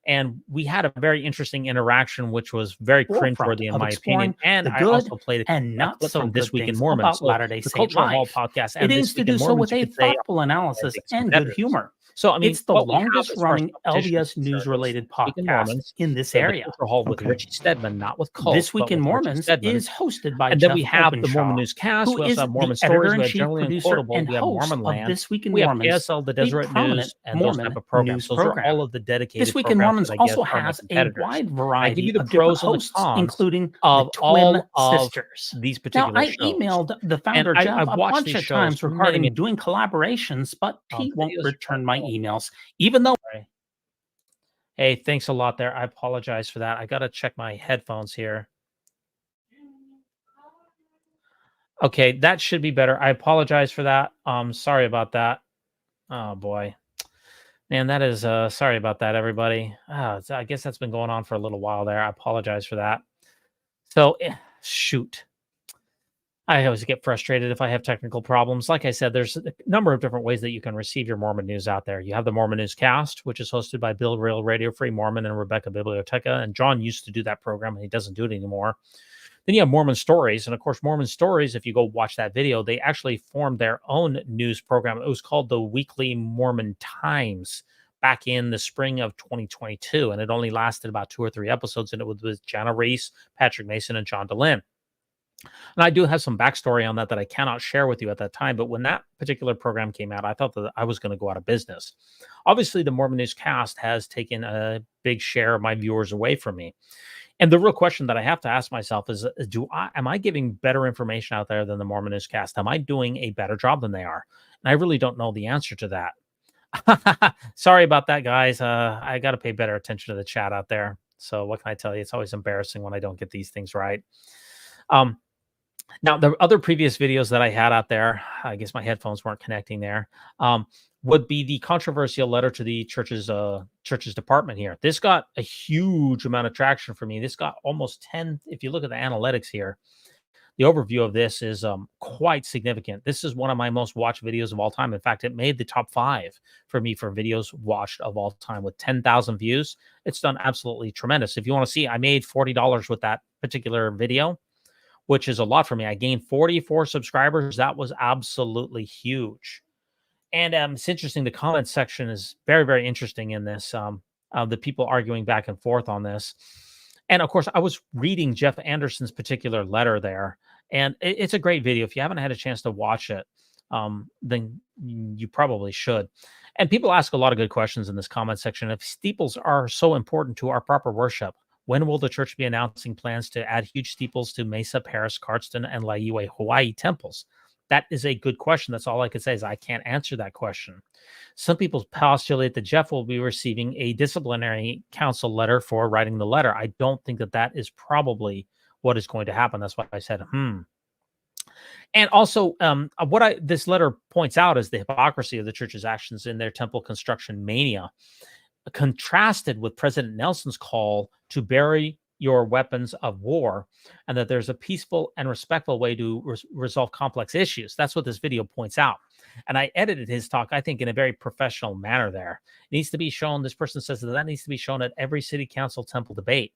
And we had a very interesting interaction, which was very cringeworthy in my opinion. And I also played and not so This Week in Mormon. So Latter-day the Saint Cultural Hall life. podcast. It aims to do so with a thoughtful analysis and good humor. So, I mean, It's the what we have longest as far as running competition is LDS concerned is news-related This Week in podcast Mormons, in this we have the area. Culture Hall with Richie Stedman, not with Cult, This Week but in with Richie Mormons Stedman. is hosted by And then Jeff we have the Mormon Openshaw, Newscast. who We is also have the Mormon Stories. We have editor-in-chief, Generally producer, Unquotable. and We have host Mormon of Land. This Week in We have Mormons, KSL, the a Deseret prominent News, and those Mormon type of programs. news Those are program. all of the dedicated This Week in programs Mormons that I guess also are my has a competitors. wide I give variety you the of different pros and the hosts, cons including of the Twin all of Sisters. these Now, particular I shows. emailed the And founder, Jeff, I've a watched bunch these of shows times many, regarding many doing collaborations, but he the won't videos are return my cool. emails, even though Hey, thanks a lot there. I apologize for that. I got to check my headphones here. Okay, that should be better. I apologize for that. Sorry about that. Oh boy. Man, that is sorry about that, everybody. I guess that's been going on for a little while there. I apologize for that. So, shoot. I always get frustrated if I have technical problems. Like I said, there's a number of different ways that you can receive your Mormon news out there. You have the Mormon Newscast, which is hosted by Bill Real Radio Free Mormon and Rebecca Biblioteca. And John used to do that program, and he doesn't do it anymore. Then you have Mormon Stories. And of course, Mormon Stories, if you go watch that video, they actually formed their own news program. It was called the Weekly Mormon Times back in the spring of 2022. And it only lasted about 2 or 3 episodes. And it was with Jana Reese, Patrick Mason, and John DeLynn. And I do have some backstory on that I cannot share with you at that time. But when that particular program came out, I thought that I was going to go out of business. Obviously, the Mormon Newscast has taken a big share of my viewers away from me. And the real question that I have to ask myself is, am I giving better information out there than the Mormon Newscast? Am I doing a better job than they are? And I really don't know the answer to that. Sorry about that, guys. I got to pay better attention to the chat out there. So what can I tell you? It's always embarrassing when I don't get these things right. Now, the other previous videos that I had out there, I guess my headphones weren't connecting there, would be the controversial letter to the church's department here. This got a huge amount of traction for me. This got almost 10. If you look at the analytics here, the overview of this is quite significant. This is one of my most watched videos of all time. In fact, it made the top 5 for me for videos watched of all time with 10,000 views. It's done absolutely tremendous. If you want to see, I made $40 with that particular video, which is a lot for me. I gained 44 subscribers. That was absolutely huge. And it's interesting. The comment section is very, very interesting in this. The people arguing back and forth on this. And of course, I was reading Jeff Anderson's particular letter there. And it's a great video. If you haven't had a chance to watch it, then you probably should. And people ask a lot of good questions in this comment section. If steeples are so important to our proper worship, when will the church be announcing plans to add huge steeples to Mesa, Paris, Cardston, and Laiue, Hawaii temples? That is a good question. That's all I could say is I can't answer that question. Some people postulate that Jeff will be receiving a disciplinary council letter for writing the letter. I don't think that is probably what is going to happen. That's why I said, And also, what this letter points out is the hypocrisy of the church's actions in their temple construction mania, contrasted with President Nelson's call to bury your weapons of war, and that there's a peaceful and respectful way to resolve complex issues. That's what this video points out. And I edited his talk, I think, in a very professional manner there. It needs to be shown, this person says that needs to be shown at every city council temple debate.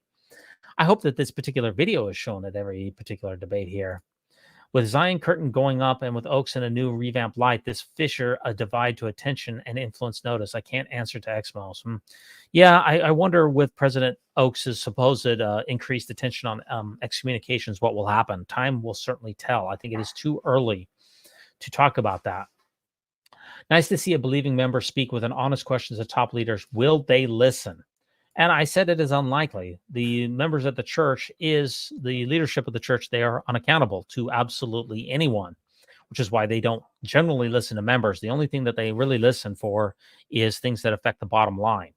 I hope that this particular video is shown at every particular debate here. With Zion Curtain going up and with Oaks and a new revamped light, this fissure a divide to attention and influence notice. I can't answer to Exmos. Yeah, I wonder with President Oaks' supposed increased attention on excommunications, what will happen. Time will certainly tell. I think it is too early to talk about that. Nice to see a believing member speak with an honest question to top leaders. Will they listen? And I said it is unlikely. The members of the church is the leadership of the church. They are unaccountable to absolutely anyone, which is why they don't generally listen to members. The only thing that they really listen for is things that affect the bottom line.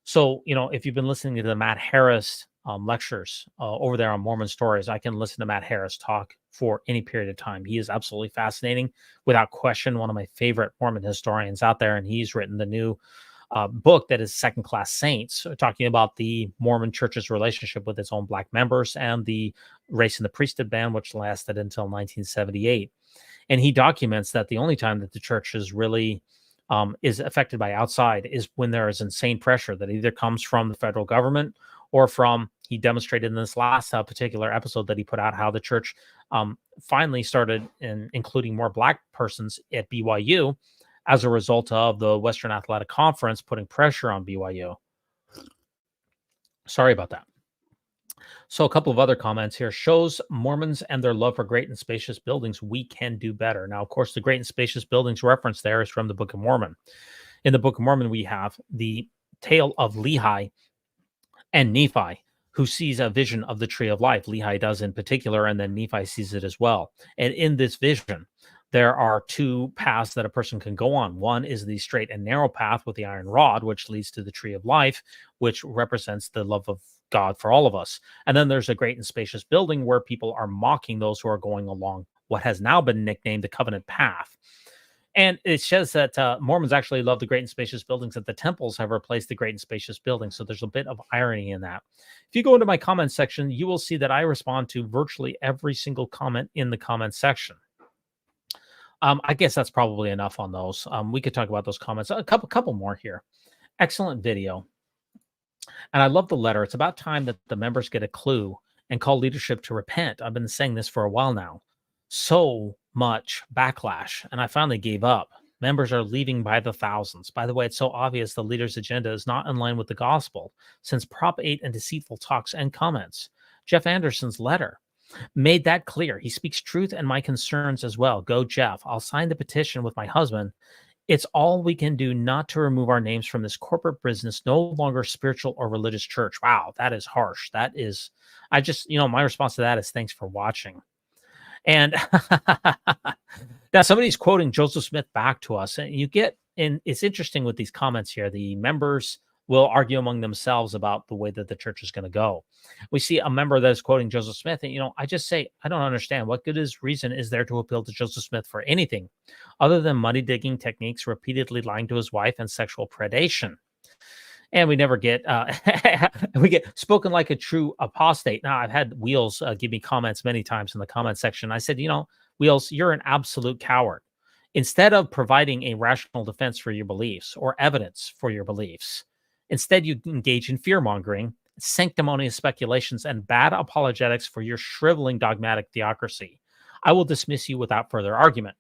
So, if you've been listening to the Matt Harris lectures over there on Mormon Stories, I can listen to Matt Harris talk for any period of time. He is absolutely fascinating, without question, one of my favorite Mormon historians out there. And he's written the new book that is Second Class Saints, talking about the Mormon church's relationship with its own black members and the race and the priesthood ban, which lasted until 1978. And he documents that the only time that the church is really is affected by outside is when there is insane pressure that either comes from the federal government or from, he demonstrated in this last particular episode that he put out, how the church finally started including more black persons at BYU as a result of the Western Athletic Conference putting pressure on BYU. Sorry about that. So a couple of other comments here. Shows Mormons and their love for great and spacious buildings. We can do better. Now, of course, the great and spacious buildings reference there is from the Book of Mormon. In the Book of Mormon, we have the tale of Lehi and Nephi, who sees a vision of the tree of life. Lehi does in particular, and then Nephi sees it as well. And in this vision, there are two paths that a person can go on. One is the straight and narrow path with the iron rod, which leads to the tree of life, which represents the love of God for all of us. And then there's a great and spacious building where people are mocking those who are going along what has now been nicknamed the covenant path. And it says that Mormons actually love the great and spacious buildings, that the temples have replaced the great and spacious buildings. So there's a bit of irony in that. If you go into my comment section, you will see that I respond to virtually every single comment in the comment section. I guess that's probably enough on those. We could talk about those comments. A couple more here. Excellent video. And I love the letter. It's about time that the members get a clue and call leadership to repent. I've been saying this for a while now. So much backlash, and I finally gave up. Members are leaving by the thousands. By the way, it's so obvious the leader's agenda is not in line with the gospel, since Prop 8 and deceitful talks and comments. Jeff Anderson's letter made that clear. He speaks truth and my concerns as well. Go, Jeff. I'll sign the petition with my husband. It's all we can do not to remove our names from this corporate business, no longer spiritual or religious church. Wow, that is harsh. That is, my response to that is thanks for watching. And now somebody's quoting Joseph Smith back to us, and it's interesting with these comments here. The members will argue among themselves about the way that the church is going to go. We see a member that is quoting Joseph Smith, and I just say, I don't understand what good reason is there to appeal to Joseph Smith for anything other than money digging techniques, repeatedly lying to his wife, and sexual predation. And we never get, we get spoken like a true apostate. Now, I've had Wheels give me comments many times in the comment section. I said, Wheels, you're an absolute coward. Instead of providing a rational defense for your beliefs or evidence for your beliefs, instead you engage in fear-mongering, sanctimonious speculations, and bad apologetics for your shriveling dogmatic theocracy. I will dismiss you without further argument.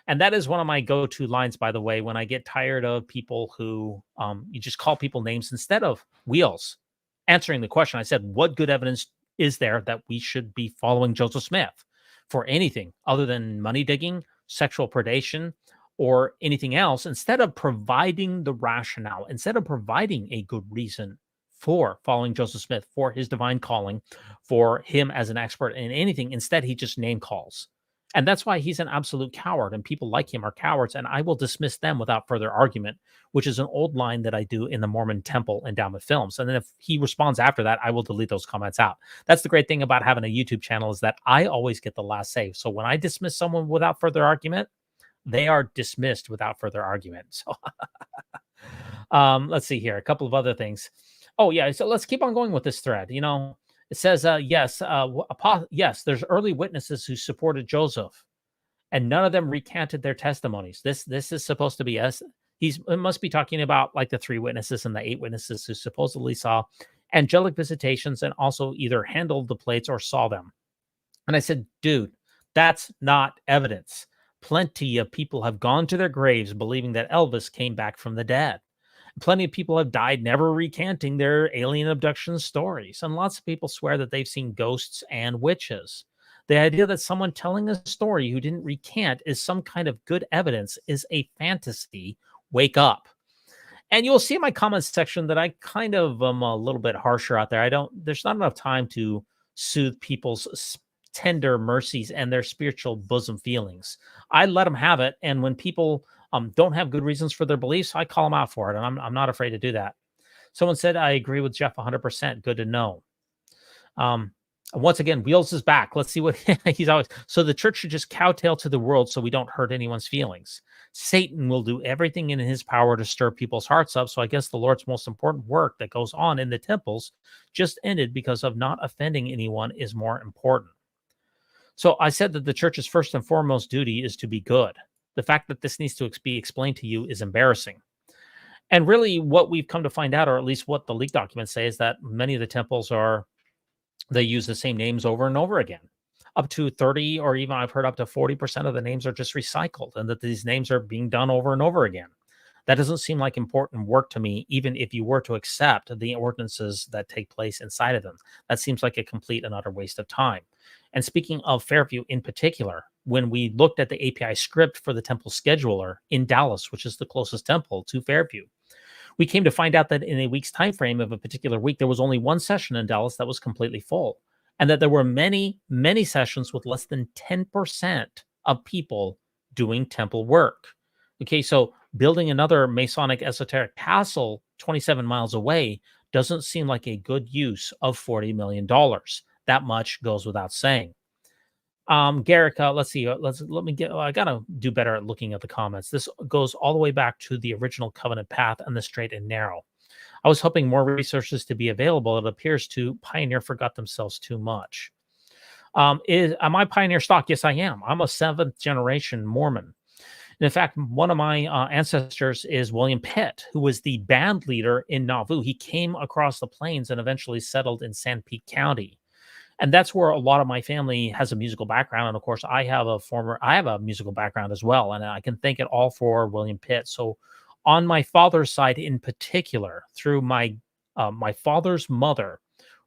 And that is one of my go-to lines, by the way, when I get tired of people who you just call people names instead of Wheels answering the question. I said, what good evidence is there that we should be following Joseph Smith for anything other than money digging, sexual predation, or anything else, instead of providing the rationale, instead of providing a good reason for following Joseph Smith, for his divine calling, for him as an expert in anything. Instead, he just name calls. And that's why he's an absolute coward, and people like him are cowards, and I will dismiss them without further argument, which is an old line that I do in the Mormon Temple Endowment Films. And then if he responds after that, I will delete those comments out. That's the great thing about having a YouTube channel, is that I always get the last say. So when I dismiss someone without further argument, they are dismissed without further argument. So let's see here. A couple of other things. Oh, yeah. So let's keep on going with this thread. It says, yes, there's early witnesses who supported Joseph, and none of them recanted their testimonies. This is supposed to be us. It must be talking about like the 3 witnesses and the 8 witnesses who supposedly saw angelic visitations and also either handled the plates or saw them. And I said, dude, that's not evidence. Plenty of people have gone to their graves believing that Elvis came back from the dead. Plenty of people have died never recanting their alien abduction stories. And lots of people swear that they've seen ghosts and witches. The idea that someone telling a story who didn't recant is some kind of good evidence is a fantasy. Wake up. And you'll see in my comments section that I kind of am a little bit harsher out there. There's not enough time to soothe people's tender mercies and their spiritual bosom feelings. I let them have it. And when people don't have good reasons for their beliefs, I call them out for it. And I'm not afraid to do that. Someone said, I agree with Jeff 100%. Good to know. Once again, Wheels is back. Let's see what he's always. So the church should just kowtow to the world so we don't hurt anyone's feelings. Satan will do everything in his power to stir people's hearts up. So I guess the Lord's most important work that goes on in the temples just ended because of not offending anyone is more important. So I said that the church's first and foremost duty is to be good. The fact that this needs to be explained to you is embarrassing. And really what we've come to find out, or at least what the leaked documents say, is that many of the temples they use the same names over and over again. up to 30, or even I've heard up to 40% of the names are just recycled, and that these names are being done over and over again. That doesn't seem like important work to me, even if you were to accept the ordinances that take place inside of them. That seems like a complete and utter waste of time. And speaking of Fairview in particular, when we looked at the API script for the temple scheduler in Dallas, which is the closest temple to Fairview, we came to find out that in a week's time frame of a particular week, there was only one session in Dallas that was completely full, and that there were many, many sessions with less than 10% of people doing temple work. Okay, so building another Masonic esoteric castle 27 miles away doesn't seem like a good use of $40 million. That much goes without saying. Garrick, let's see. I gotta do better at looking at the comments. This goes all the way back to the original covenant path and the straight and narrow. I was hoping more resources to be available. It appears to Pioneer forgot themselves too much. Am I Pioneer stock? Yes, I am. I'm a 7th generation Mormon. And in fact, one of my ancestors is William Pitt, who was the band leader in Nauvoo. He came across the plains and eventually settled in Sanpete County. And that's where a lot of my family has a musical background. And of course, I have a musical background as well. And I can thank it all for William Pitt. So on my father's side in particular, through my father's mother,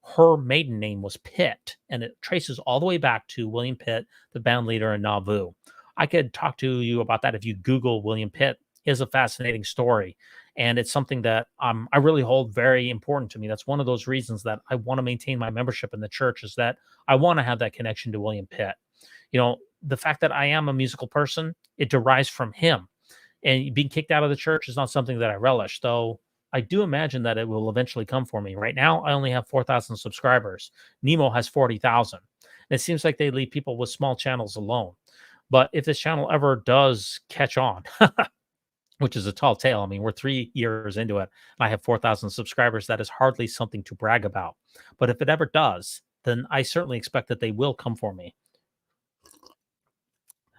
her maiden name was Pitt, and it traces all the way back to William Pitt, the band leader in Nauvoo. I could talk to you about that if you Google William Pitt. Is a fascinating story, and it's something that I really hold very important to me. That's one of those reasons that I want to maintain my membership in the church, is that I want to have that connection to William Pitt. You know, the fact that I am a musical person, it derives from him, and being kicked out of the church is not something that I relish, though I do imagine that it will eventually come for me. Right now, I only have 4,000 subscribers. Nemo has 40,000. It seems like they leave people with small channels alone. But if this channel ever does catch on, which is a tall tale. I mean, we're 3 years into it, and I have 4,000 subscribers. That is hardly something to brag about. But if it ever does, then I certainly expect that they will come for me.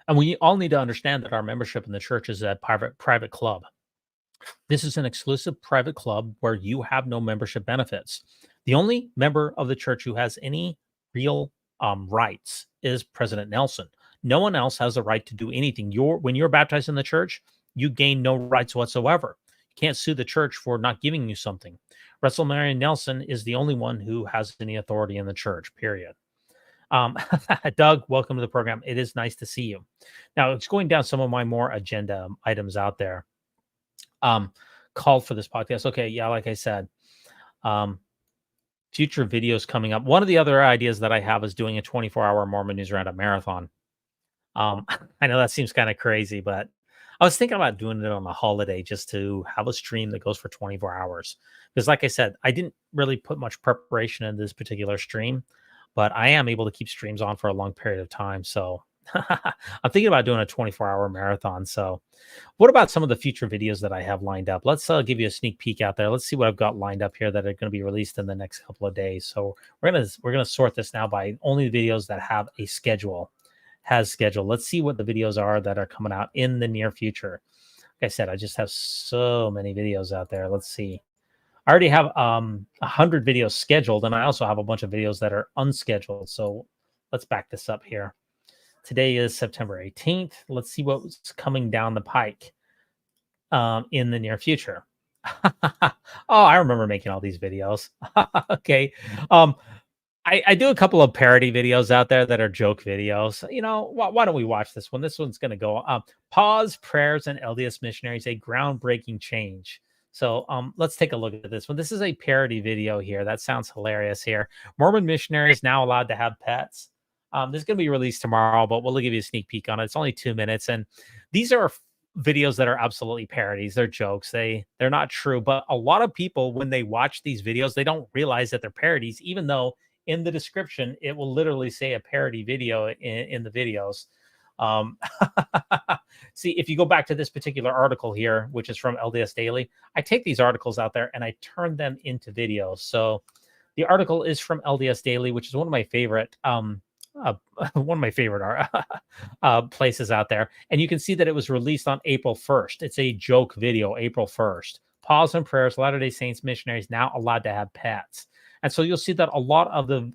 And we all need to understand that our membership in the church is a private club. This is an exclusive private club where you have no membership benefits. The only member of the church who has any real rights is President Nelson. No one else has the right to do anything. When you're baptized in the church, you gain no rights whatsoever. You can't sue the church for not giving you something. Russell Marion Nelson is the only one who has any authority in the church, period. Doug, welcome to the program. It is nice to see you. Now, it's going down some of my more agenda items out there. Called for this podcast. Okay, yeah, like I said, future videos coming up. One of the other ideas that I have is doing a 24-hour Mormon News Roundup marathon. I know that seems kind of crazy, but I was thinking about doing it on a holiday just to have a stream that goes for 24 hours. Because like I said, I didn't really put much preparation in this particular stream, but I am able to keep streams on for a long period of time. So I'm thinking about doing a 24-hour marathon. So what about some of the future videos that I have lined up? Let's give you a sneak peek out there. Let's see what I've got lined up here that are going to be released in the next couple of days. So we're going to sort this now by only videos that have a schedule. Let's see what the videos are that are coming out in the near future. Like I said, I just have so many videos out there. Let's see. I already have 100 videos scheduled, and I also have a bunch of videos that are unscheduled. So let's back this up here. Today is September 18th. Let's see what's coming down the pike in the near future. Oh, I remember making all these videos. Okay. I do a couple of parody videos out there that are joke videos. You know, why don't we watch this one? This one's going to go Pause, Prayers, and LDS Missionaries, a groundbreaking change. So let's take a look at this one. This is a parody video here. That sounds hilarious here. Mormon missionaries now allowed to have pets. This is going to be released tomorrow, but we'll give you a sneak peek on it. It's only 2 minutes. And these are videos that are absolutely parodies. They're jokes. They're not true. But a lot of people, when they watch these videos, they don't realize that they're parodies, even though in the description, it will literally say a parody video in the videos. See, if you go back to this particular article here, which is from LDS Daily, I take these articles out there and I turn them into videos. So the article is from LDS Daily, which is one of my favorite places out there. And you can see that it was released on April 1st. It's a joke video, April 1st. Pause and Prayers, Latter-day Saints missionaries now allowed to have pets. And so you'll see that a lot of the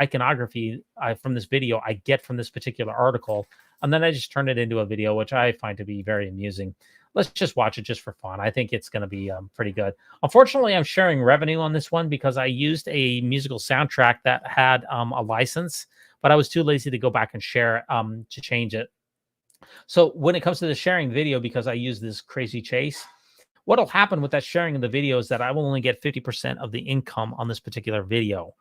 iconography from this video I get from this particular article, and then I just turn it into a video, which I find to be very amusing. Let's just watch it just for fun. I think it's going to be pretty good. Unfortunately, I'm sharing revenue on this one because I used a musical soundtrack that had a license, but I was too lazy to go back and share it to change it. So when it comes to the sharing video, because I use this crazy chase, what'll happen with that sharing of the video is that I will only get 50% of the income on this particular video,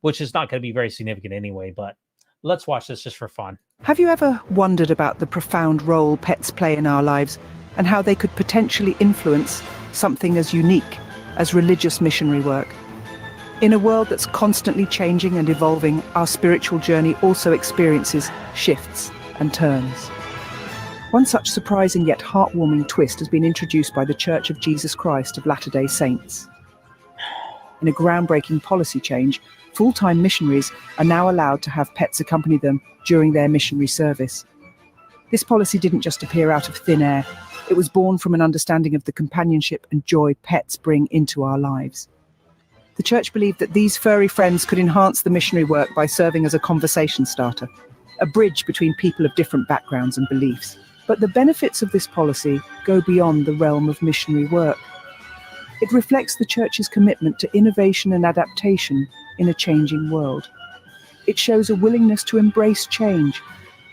which is not going to be very significant anyway, but let's watch this just for fun. Have you ever wondered about the profound role pets play in our lives and how they could potentially influence something as unique as religious missionary work? In a world that's constantly changing and evolving, our spiritual journey also experiences shifts and turns. One such surprising yet heartwarming twist has been introduced by the Church of Jesus Christ of Latter-day Saints. In a groundbreaking policy change, full-time missionaries are now allowed to have pets accompany them during their missionary service. This policy didn't just appear out of thin air. It was born from an understanding of the companionship and joy pets bring into our lives. The church believed that these furry friends could enhance the missionary work by serving as a conversation starter, a bridge between people of different backgrounds and beliefs. But the benefits of this policy go beyond the realm of missionary work. It reflects the church's commitment to innovation and adaptation in a changing world. It shows a willingness to embrace change,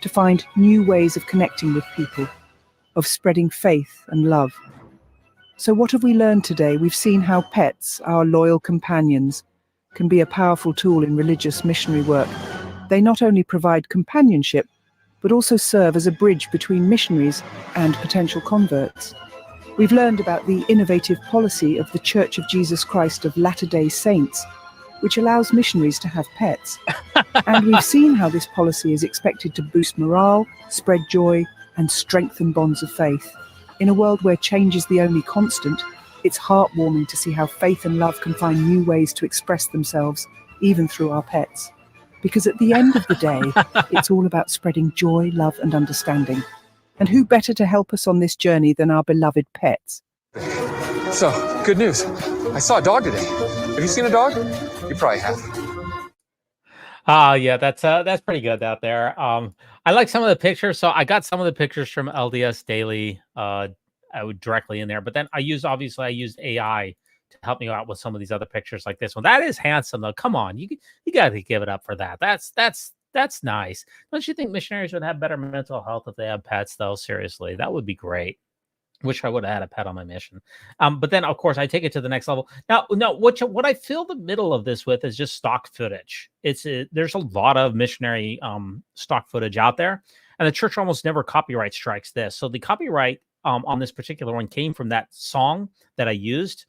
to find new ways of connecting with people, of spreading faith and love. So what have we learned today? We've seen how pets, our loyal companions, can be a powerful tool in religious missionary work. They not only provide companionship, but also serve as a bridge between missionaries and potential converts. We've learned about the innovative policy of the Church of Jesus Christ of Latter-day Saints, which allows missionaries to have pets. And we've seen how this policy is expected to boost morale, spread joy, and strengthen bonds of faith. In a world where change is the only constant, it's heartwarming to see how faith and love can find new ways to express themselves, even through our pets. Because at the end of the day, it's all about spreading joy, love, and understanding. And who better to help us on this journey than our beloved pets? So, good news. I saw a dog today. Have you seen a dog? You probably have. Yeah, that's pretty good out there. I like some of the pictures. So I got some of the pictures from LDS Daily directly in there, but then I used AI to help me out with some of these other pictures like this one. That is handsome though. Come on, you got to give it up for that. That's nice. Don't you think missionaries would have better mental health if they had pets though? Seriously, that would be great. Wish I would have had a pet on my mission. But then of course I take it to the next level. Now, what I fill the middle of this with is just stock footage. There's a lot of missionary stock footage out there, and the church almost never copyright strikes this. So the copyright on this particular one came from that song that I used.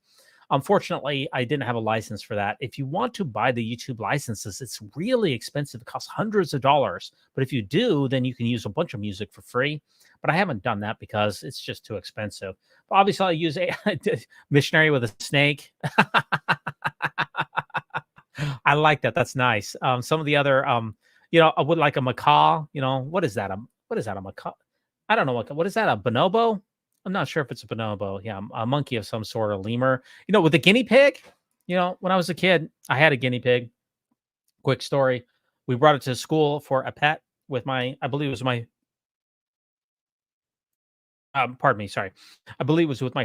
Unfortunately, I didn't have a license for that. If you want to buy the YouTube licenses, it's really expensive. It costs hundreds of dollars. But if you do, then you can use a bunch of music for free. But I haven't done that because it's just too expensive. But obviously, I'll use a missionary with a snake. I like that. That's nice. Some of the other, I would like a macaw. What is that? What is that? A macaw? I don't know. What is that? A bonobo? I'm not sure if it's a bonobo. Yeah, a monkey of some sort, a lemur. With a guinea pig, when I was a kid, I had a guinea pig. Quick story. We brought it to school for a pet with I believe it was my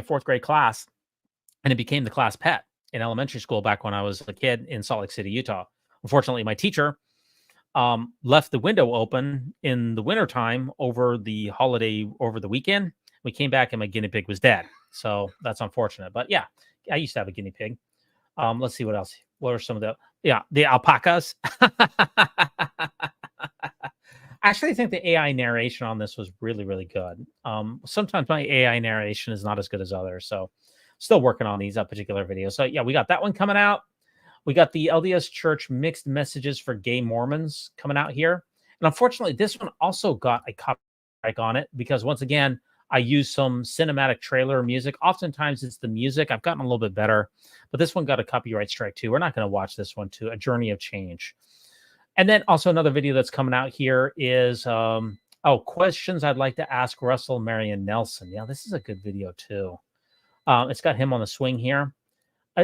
fourth grade class, and it became the class pet in elementary school back when I was a kid in Salt Lake City, Utah. Unfortunately, my teacher left the window open in the wintertime over the weekend. We came back and my guinea pig was dead. So that's unfortunate. But yeah, I used to have a guinea pig. Let's see what else. What are some of the alpacas? Actually, I think the AI narration on this was really, really good. Sometimes my AI narration is not as good as others. So still working on these particular videos. So yeah, we got that one coming out. We got the LDS Church Mixed Messages for Gay Mormons coming out here. And unfortunately, this one also got a copyright on it because once again, I use some cinematic trailer music. Oftentimes it's the music. I've gotten a little bit better, but this one got a copyright strike too. We're not going to watch this one too. A Journey of Change. And then also another video that's coming out here is, questions I'd like to ask Russell Marion Nelson. Yeah, this is a good video too. It's got him on the swing here.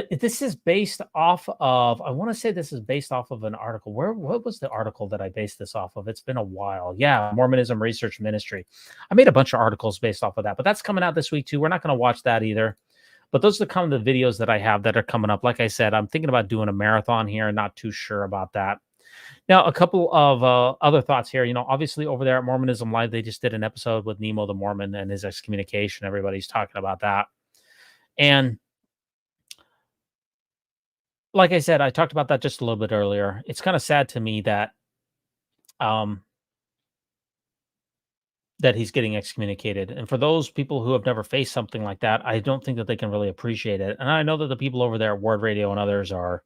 This is based off of, I want to say this is based off of an article. What was the article that I based this off of? It's been a while. Yeah, Mormonism Research Ministry. I made a bunch of articles based off of that, but that's coming out this week too. We're not going to watch that either. But those are kind of the videos that I have that are coming up. Like I said, I'm thinking about doing a marathon here. Not too sure about that. Now, a couple of other thoughts here. Obviously over there at Mormonism Live, they just did an episode with Nemo the Mormon and his excommunication. Everybody's talking about that. And like I said, I talked about that just a little bit earlier. It's kind of sad to me that that he's getting excommunicated. And for those people who have never faced something like that, I don't think that they can really appreciate it. And I know that the people over there at Word Radio and others are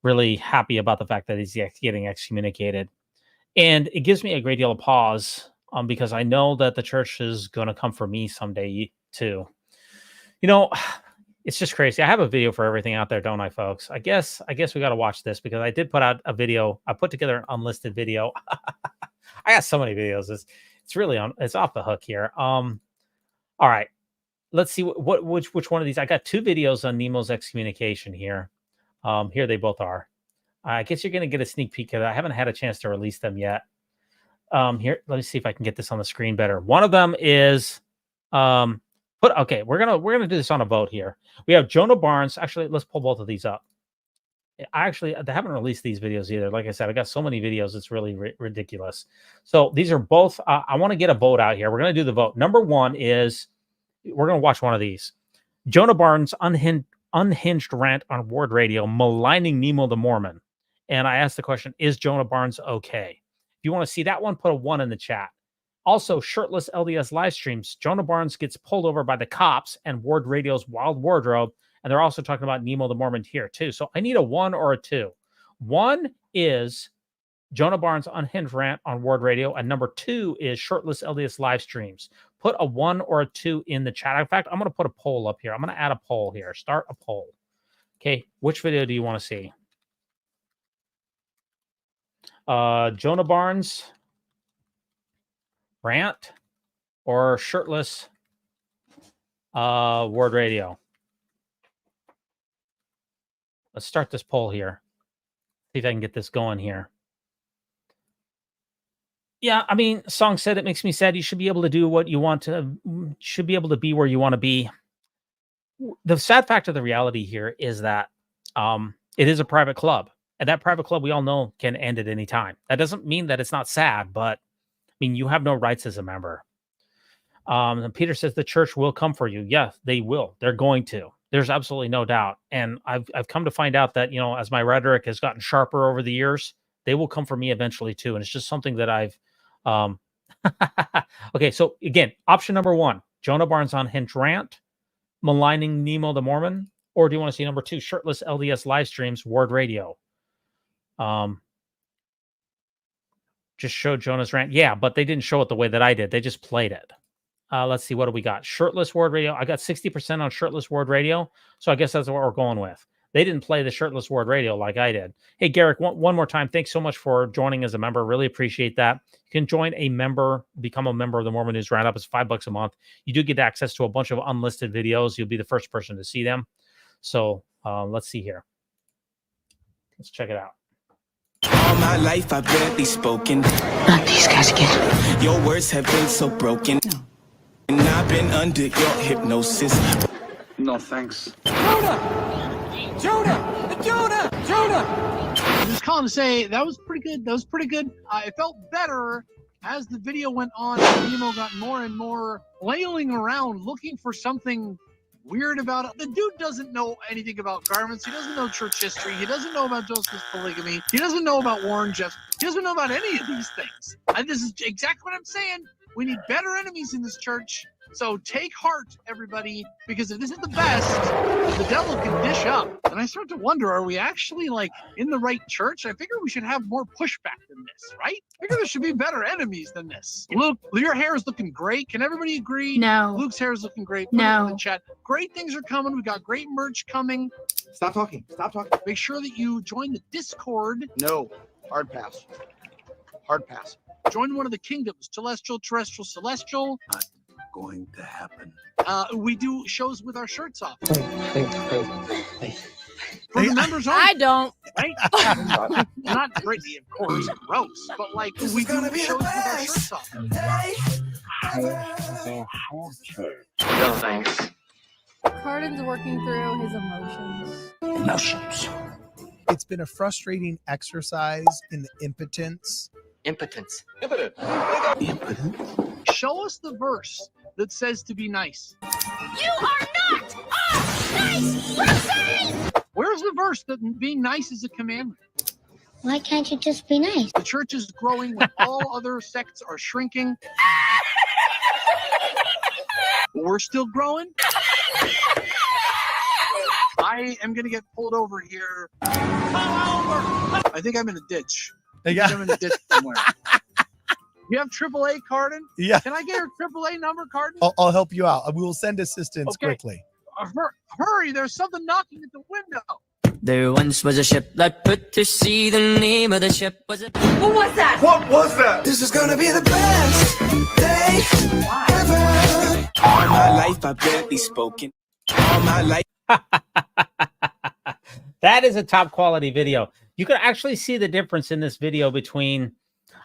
really happy about the fact that he's getting excommunicated. And it gives me a great deal of pause because I know that the church is going to come for me someday too. It's just crazy. I have a video for everything out there, don't I, folks? I guess we got to watch this because I did put out a video. I put together an unlisted video. I got so many videos. It's really it's off the hook here. All right. Let's see which one of these. I got 2 videos on Nemo's excommunication here. Here they both are. I guess you're going to get a sneak peek of that. I haven't had a chance to release them yet. Here, let me see if I can get this on the screen better. One of them is okay, we're gonna do this on a vote here. We have Jonah Barnes. Actually, let's pull both of these up. I haven't released these videos either. Like I said, I got so many videos, it's really ridiculous. So these are both. I want to get a vote out here. We're gonna do the vote. Number 1 is we're gonna watch one of these. Jonah Barnes' unhinged rant on Word Radio maligning Nemo the Mormon. And I asked the question: is Jonah Barnes okay? If you want to see that one, put a 1 in the chat. Also, shirtless LDS live streams. Jonah Barnes gets pulled over by the cops and Word Radio's Wild Wardrobe. And they're also talking about Nemo the Mormon here, too. So I need a 1 or a 2. 1 is Jonah Barnes' unhinged rant on Word Radio. And number 2 is shirtless LDS live streams. Put a 1 or a 2 in the chat. In fact, I'm going to put a poll up here. I'm going to add a poll here. Start a poll. Okay. Which video do you want to see? Jonah Barnes rant or shirtless Word Radio? Let's start this poll here. See if I can get this going here. Yeah, I mean, Song said it makes me sad. You should be able to do what you want to, should be able to be where you want to be. The sad fact of the reality here is that it is a private club. And that private club, we all know, can end at any time. That doesn't mean that it's not sad, but I mean, you have no rights as a member. And Peter says the church will come for you. Yeah, they will. They're going to. There's absolutely no doubt. And I've come to find out that, as my rhetoric has gotten sharper over the years, they will come for me eventually too. And it's just something that I've okay, so again, option number 1, Jonah Barnes on Hinge rant, maligning Nemo the Mormon, or do you want to see number 2, shirtless LDS live streams, Word Radio? Just show Jonah's rant. Yeah, but they didn't show it the way that I did. They just played it. Let's see, what do we got? Shirtless Word Radio. I got 60% on shirtless Word Radio, so I guess that's what we're going with. They didn't play the shirtless Word Radio like I did. Hey, Garrick, one more time, thanks so much for joining as a member. Really appreciate that. You can join a member, become a member of the Mormon News Roundup. It's $5 a month. You do get access to a bunch of unlisted videos. You'll be the first person to see them. So let's see here. Let's check it out. All my life I've barely spoken. Not these guys again. Your words have been so broken. No. And I've been under your hypnosis. No thanks. Jonah! I just calling to say that was pretty good. It felt better as the video went on. Nemo got more and more flailing around looking for something weird about it. The dude doesn't know anything about garments. He doesn't know church history. He doesn't know about Joseph's polygamy. He doesn't know about Warren Jeffs. He doesn't know about any of these things. And this is exactly what I'm saying. We need better enemies in this church. So take heart, everybody, because if this is the best, the devil can dish up. And I start to wonder, are we actually in the right church? I figure we should have more pushback than this, right? I figure there should be better enemies than this. Luke, your hair is looking great. Can everybody agree? No. Luke's hair is looking great. Put it in the chat. Great things are coming. We got great merch coming. Stop talking. Make sure that you join the Discord. No. Hard pass. Join one of the kingdoms, celestial, terrestrial, celestial. going to happen. We do shows with our shirts off. Hey. For the members only. I don't. Right? Not Brittany, of course, gross, but like we do shows with our shirts off. No thanks. Cardin's working through his emotions. It's been a frustrating exercise in the impotence. Impotence. Show us the verse that says to be nice. You are not a nice person! Where's the verse that being nice is a commandment? Why can't you just be nice? The church is growing when all other sects are shrinking. We're still growing. I am going to get pulled over here. I think I'm in a ditch. I'm in a ditch somewhere. You have AAA, Cardin? Yeah. Can I get your AAA number, Cardin? I'll help you out. We will send assistance quickly. Hurry, there's something knocking at the window. There once was a ship that put to sea. The name of the ship was What was that? What was that? This is gonna be the best day ever. All my life I've barely spoken. All my life. That is a top quality video. You can actually see the difference in this video between...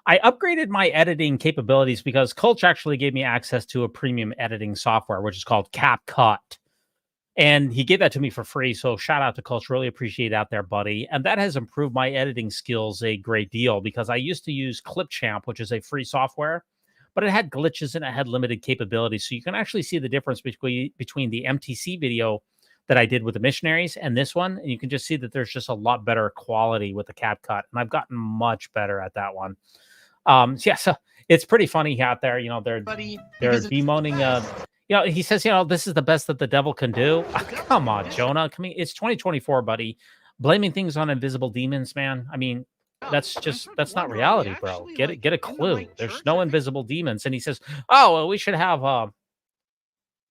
I upgraded my editing capabilities because Culch actually gave me access to a premium editing software, which is called CapCut. And he gave that to me for free. So shout out to Culch. Really appreciate that there, buddy. And that has improved my editing skills a great deal because I used to use Clipchamp, which is a free software, but it had glitches and it had limited capabilities. So you can actually see the difference between the MTC video that I did with the missionaries and this one. And you can just see that there's just a lot better quality with the CapCut. And I've gotten much better at that one. So it's pretty funny out there. You know, they're bemoaning, he says, this is the best that the devil can do. Come on, Jonah. It's 2024, buddy. Blaming things on invisible demons, man. I mean, that's not reality, bro. Get a clue. There's no invisible demons. And he says, oh, well, we should have,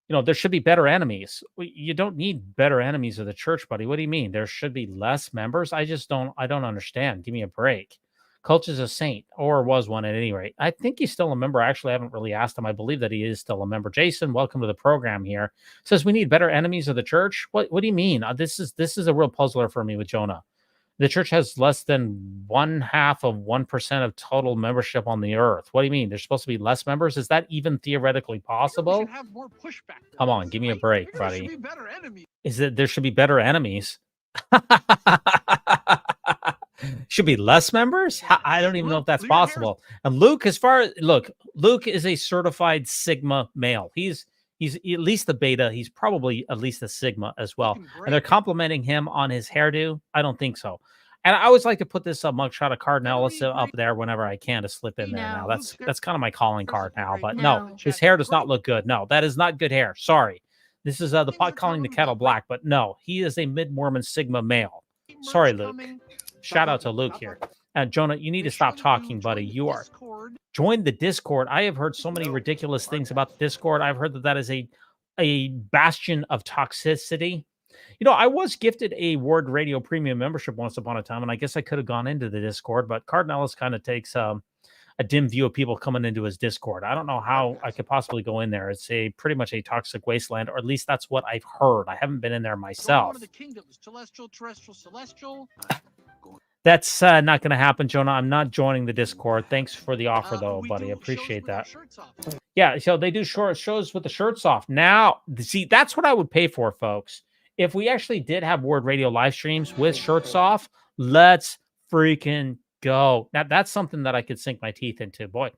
there should be better enemies. You don't need better enemies of the church, buddy. What do you mean? There should be less members? I don't understand. Give me a break. Culch is a saint, or was one at any rate. I think he's still a member. Actually, I haven't really asked him. I believe that he is still a member. Jason, welcome to the program here. Says we need better enemies of the church. What do you mean? This is a real puzzler for me with Jonah. The church has less than 0.5% of total membership on the earth. What do you mean? There's supposed to be less members? Is that even theoretically possible? Come on, give me a break, buddy. Is that there should be better enemies? Should be less members? I don't even know if that's possible. And Luke, Luke is a certified Sigma male. He's at least the beta. He's probably at least a Sigma as well. And they're complimenting him on his hairdo. I don't think so. And I always like to put this mugshot of Cardin Ellis up there whenever I can to slip in there. Now that's kind of my calling card now. But no, his hair does not look good. No, that is not good hair. Sorry. This is the pot calling the kettle black. But no, he is a mid-Mormon Sigma male. Sorry, Luke. Shout out to Luke here. Jonah, you need to stop talking, buddy. You are. Join the Discord. I have heard so many ridiculous things about the Discord. I've heard that is a bastion of toxicity. I was gifted a Word Radio Premium membership once upon a time, and I guess I could have gone into the Discord, but Cardinellis kind of takes a dim view of people coming into his Discord. I don't know how I could possibly go in there. It's pretty much a toxic wasteland, or at least that's what I've heard. I haven't been in there myself. Celestial, terrestrial, celestial. That's not going to happen, Jonah. I'm not joining the Discord. Thanks for the offer, though, buddy. I appreciate that. Yeah, so they do short shows with the shirts off. Now, see, that's what I would pay for, folks. If we actually did have Word Radio live streams with shirts off, let's freaking go. Now, that's something that I could sink my teeth into. Boy,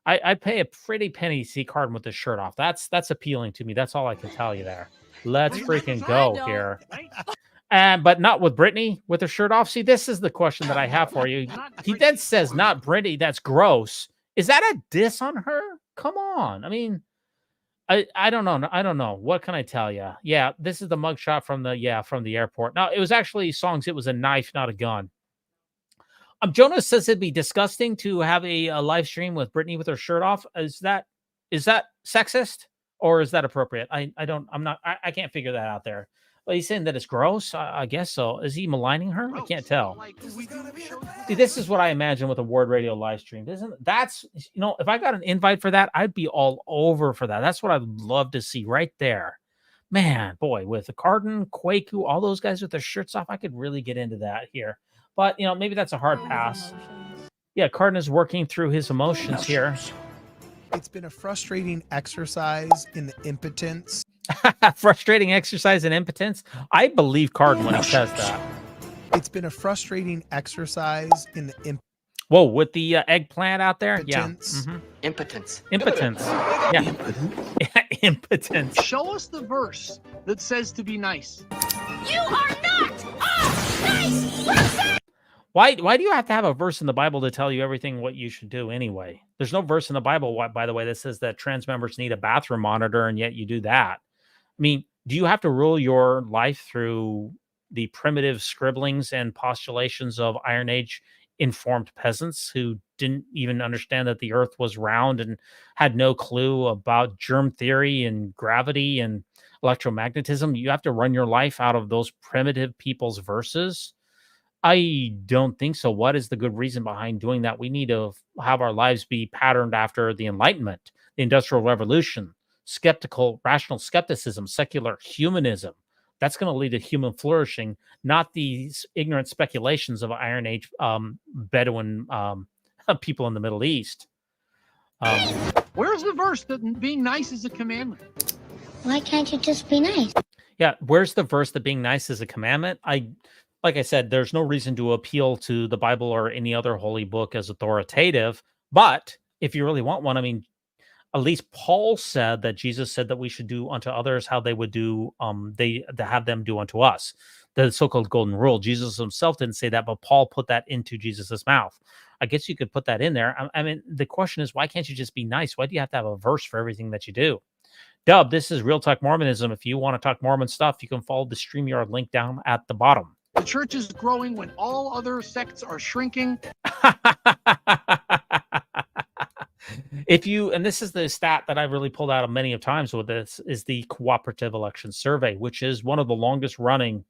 I'd pay a pretty penny to see Cardin with the shirt off. That's appealing to me. That's all I can tell you there. Let's freaking go here. But not with Brittany with her shirt off. See, this is the question that I have for you. He then says, not Brittany. That's gross. Is that a diss on her? Come on. I mean, I don't know. I don't know. What can I tell you? Yeah, this is the mugshot from the airport. Now, it was actually songs. It was a knife, not a gun. Jonas says it'd be disgusting to have a live stream with Brittany with her shirt off. Is that sexist or is that appropriate? I can't figure that out there. Well, he's saying that it's gross. I guess so. Is he maligning her? I can't tell. See, this is what I imagine with a Ward Radio live stream. That's if I got an invite for that, I'd be all over for that. That's what I'd love to see right there. Man, boy, with the Cardin, Kwaku, all those guys with their shirts off, I could really get into that here. But maybe that's a hard pass. Yeah, Cardin is working through his emotions here. It's been a frustrating exercise in the impotence. Frustrating exercise in impotence. I believe Cardin when he says that. It's been a frustrating exercise in the Whoa, with the eggplant out there? impotence. Yeah. Impotence. Impotence. Yeah. Impotence. Show us the verse that says to be nice. You are not a nice person! Why do you have to have a verse in the Bible to tell you everything what you should do anyway? There's no verse in the Bible, by the way, that says that trans members need a bathroom monitor, and yet you do that. I mean, do you have to rule your life through the primitive scribblings and postulations of Iron Age informed peasants who didn't even understand that the earth was round and had no clue about germ theory and gravity and electromagnetism? You have to run your life out of those primitive people's verses? I don't think so. What is the good reason behind doing that? We need to have our lives be patterned after the Enlightenment, the Industrial Revolution, skeptical, rational skepticism, secular humanism. That's going to lead to human flourishing, not these ignorant speculations of Iron Age Bedouin people in the Middle East. Where's the verse that being nice is a commandment? Why can't you just be nice? Yeah, where's the verse that being nice is a commandment? Like I said, there's no reason to appeal to the Bible or any other holy book as authoritative. But if you really want one, I mean, at least Paul said that Jesus said that we should do unto others how they would do, they have them do unto us. The so-called golden rule. Jesus himself didn't say that, but Paul put that into Jesus's mouth. I guess you could put that in there. I mean, the question is, why can't you just be nice? Why do you have to have a verse for everything that you do? Dub, this is Real Talk Mormonism. If you want to talk Mormon stuff, you can follow the StreamYard link down at the bottom. The church is growing when all other sects are shrinking. And this is the stat that I've really pulled out of many of times with this, is the Cooperative Election Survey, which is one of the longest running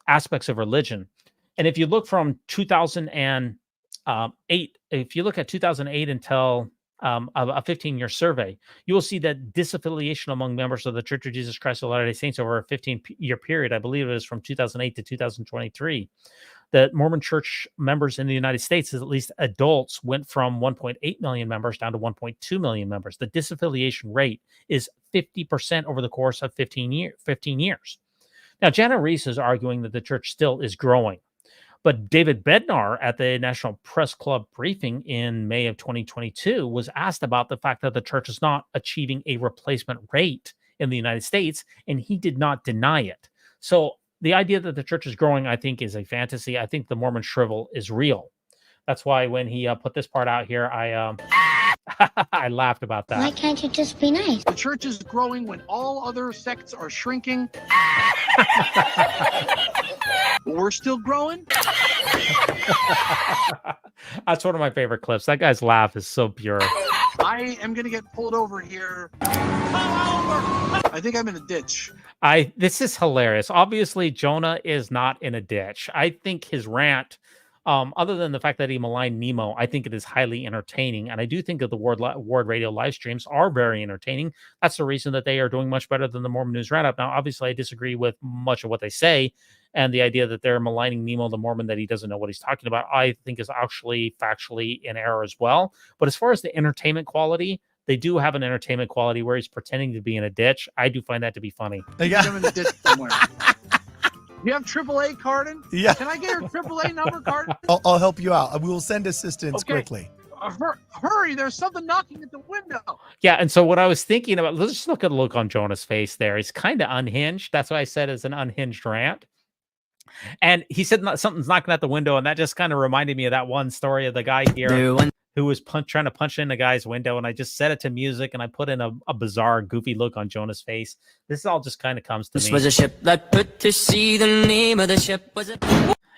aspects of religion. And if you look from 2008, if you look at 2008 until a 15-year survey, you will see that disaffiliation among members of the Church of Jesus Christ of Latter-day Saints over a 15-year period, I believe it was from 2008 to 2023, that Mormon Church members in the United States, at least adults, went from 1.8 million members down to 1.2 million members. The disaffiliation rate is 50% over the course of 15 years. Now, Jana Reese is arguing that the church still is growing. But David Bednar at the National Press Club briefing in May of 2022 was asked about the fact that the church is not achieving a replacement rate in the United States, and he did not deny it. So the idea that the church is growing, I think, is a fantasy. I think the Mormon shrivel is real. That's why when he put this part out here, I laughed about that. Why can't you just be nice? The church is growing when all other sects are shrinking. We're still growing. That's one of my favorite clips. That guy's laugh is so pure. I am going to get pulled over here. I think I'm in a ditch. This is hilarious. Obviously, Jonah is not in a ditch. I think his rant, other than the fact that he maligned Nemo, I think it is highly entertaining. And I do think that the Ward Radio live streams are very entertaining. That's the reason that they are doing much better than the Mormon News Roundup. Now, obviously, I disagree with much of what they say. And the idea that they're maligning Nemo the Mormon, that he doesn't know what he's talking about, I think is actually factually in error as well. But as far as the entertainment quality, they do have an entertainment quality where he's pretending to be in a ditch. I do find that to be funny. I'm in a ditch somewhere. You have AAA, Cardin? Yeah. Can I get your AAA number, Cardin? I'll help you out. We will send assistance quickly. Hurry, there's something knocking at the window. Yeah, and so what I was thinking about, let's just look at the look on Jonah's face there. He's kind of unhinged. That's why I said it's an unhinged rant. And he said something's knocking at the window, and that just kind of reminded me of that one story of the guy here who was trying to punch in the guy's window, and I just set it to music, and I put in a bizarre, goofy look on Jonah's face. This all just kind of comes to me. This was a ship that put to sea. The name of the ship was And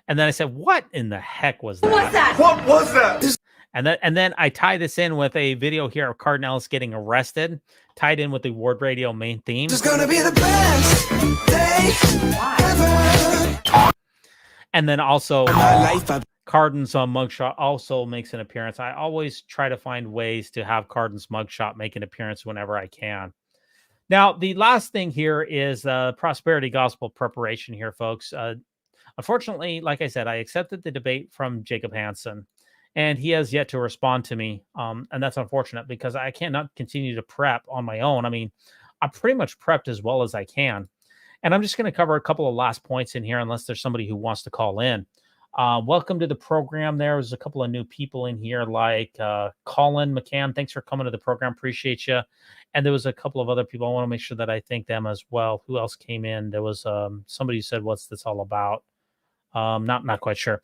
then I said, what in the heck was that? What was that? And then I tie this in with a video here of Cardinals getting arrested, tied in with the Ward Radio main theme. It's gonna be the best day ever. And then also My life, Carden's mugshot also makes an appearance. I always try to find ways to have Carden's mugshot make an appearance whenever I can. Now, the last thing here is prosperity gospel preparation here, folks. Unfortunately, like I said, I accepted the debate from Jacob Hansen, and he has yet to respond to me. And that's unfortunate because I cannot continue to prep on my own. I mean, I pretty much prepped as well as I can. And I'm just going to cover a couple of last points in here, unless there's somebody who wants to call in. Welcome to the program. There's a couple of new people in here, like Colin McCann. Thanks for coming to the program. Appreciate you. And there was a couple of other people. I want to make sure that I thank them as well. Who else came in? There was somebody who said, "What's this all about?" Not quite sure.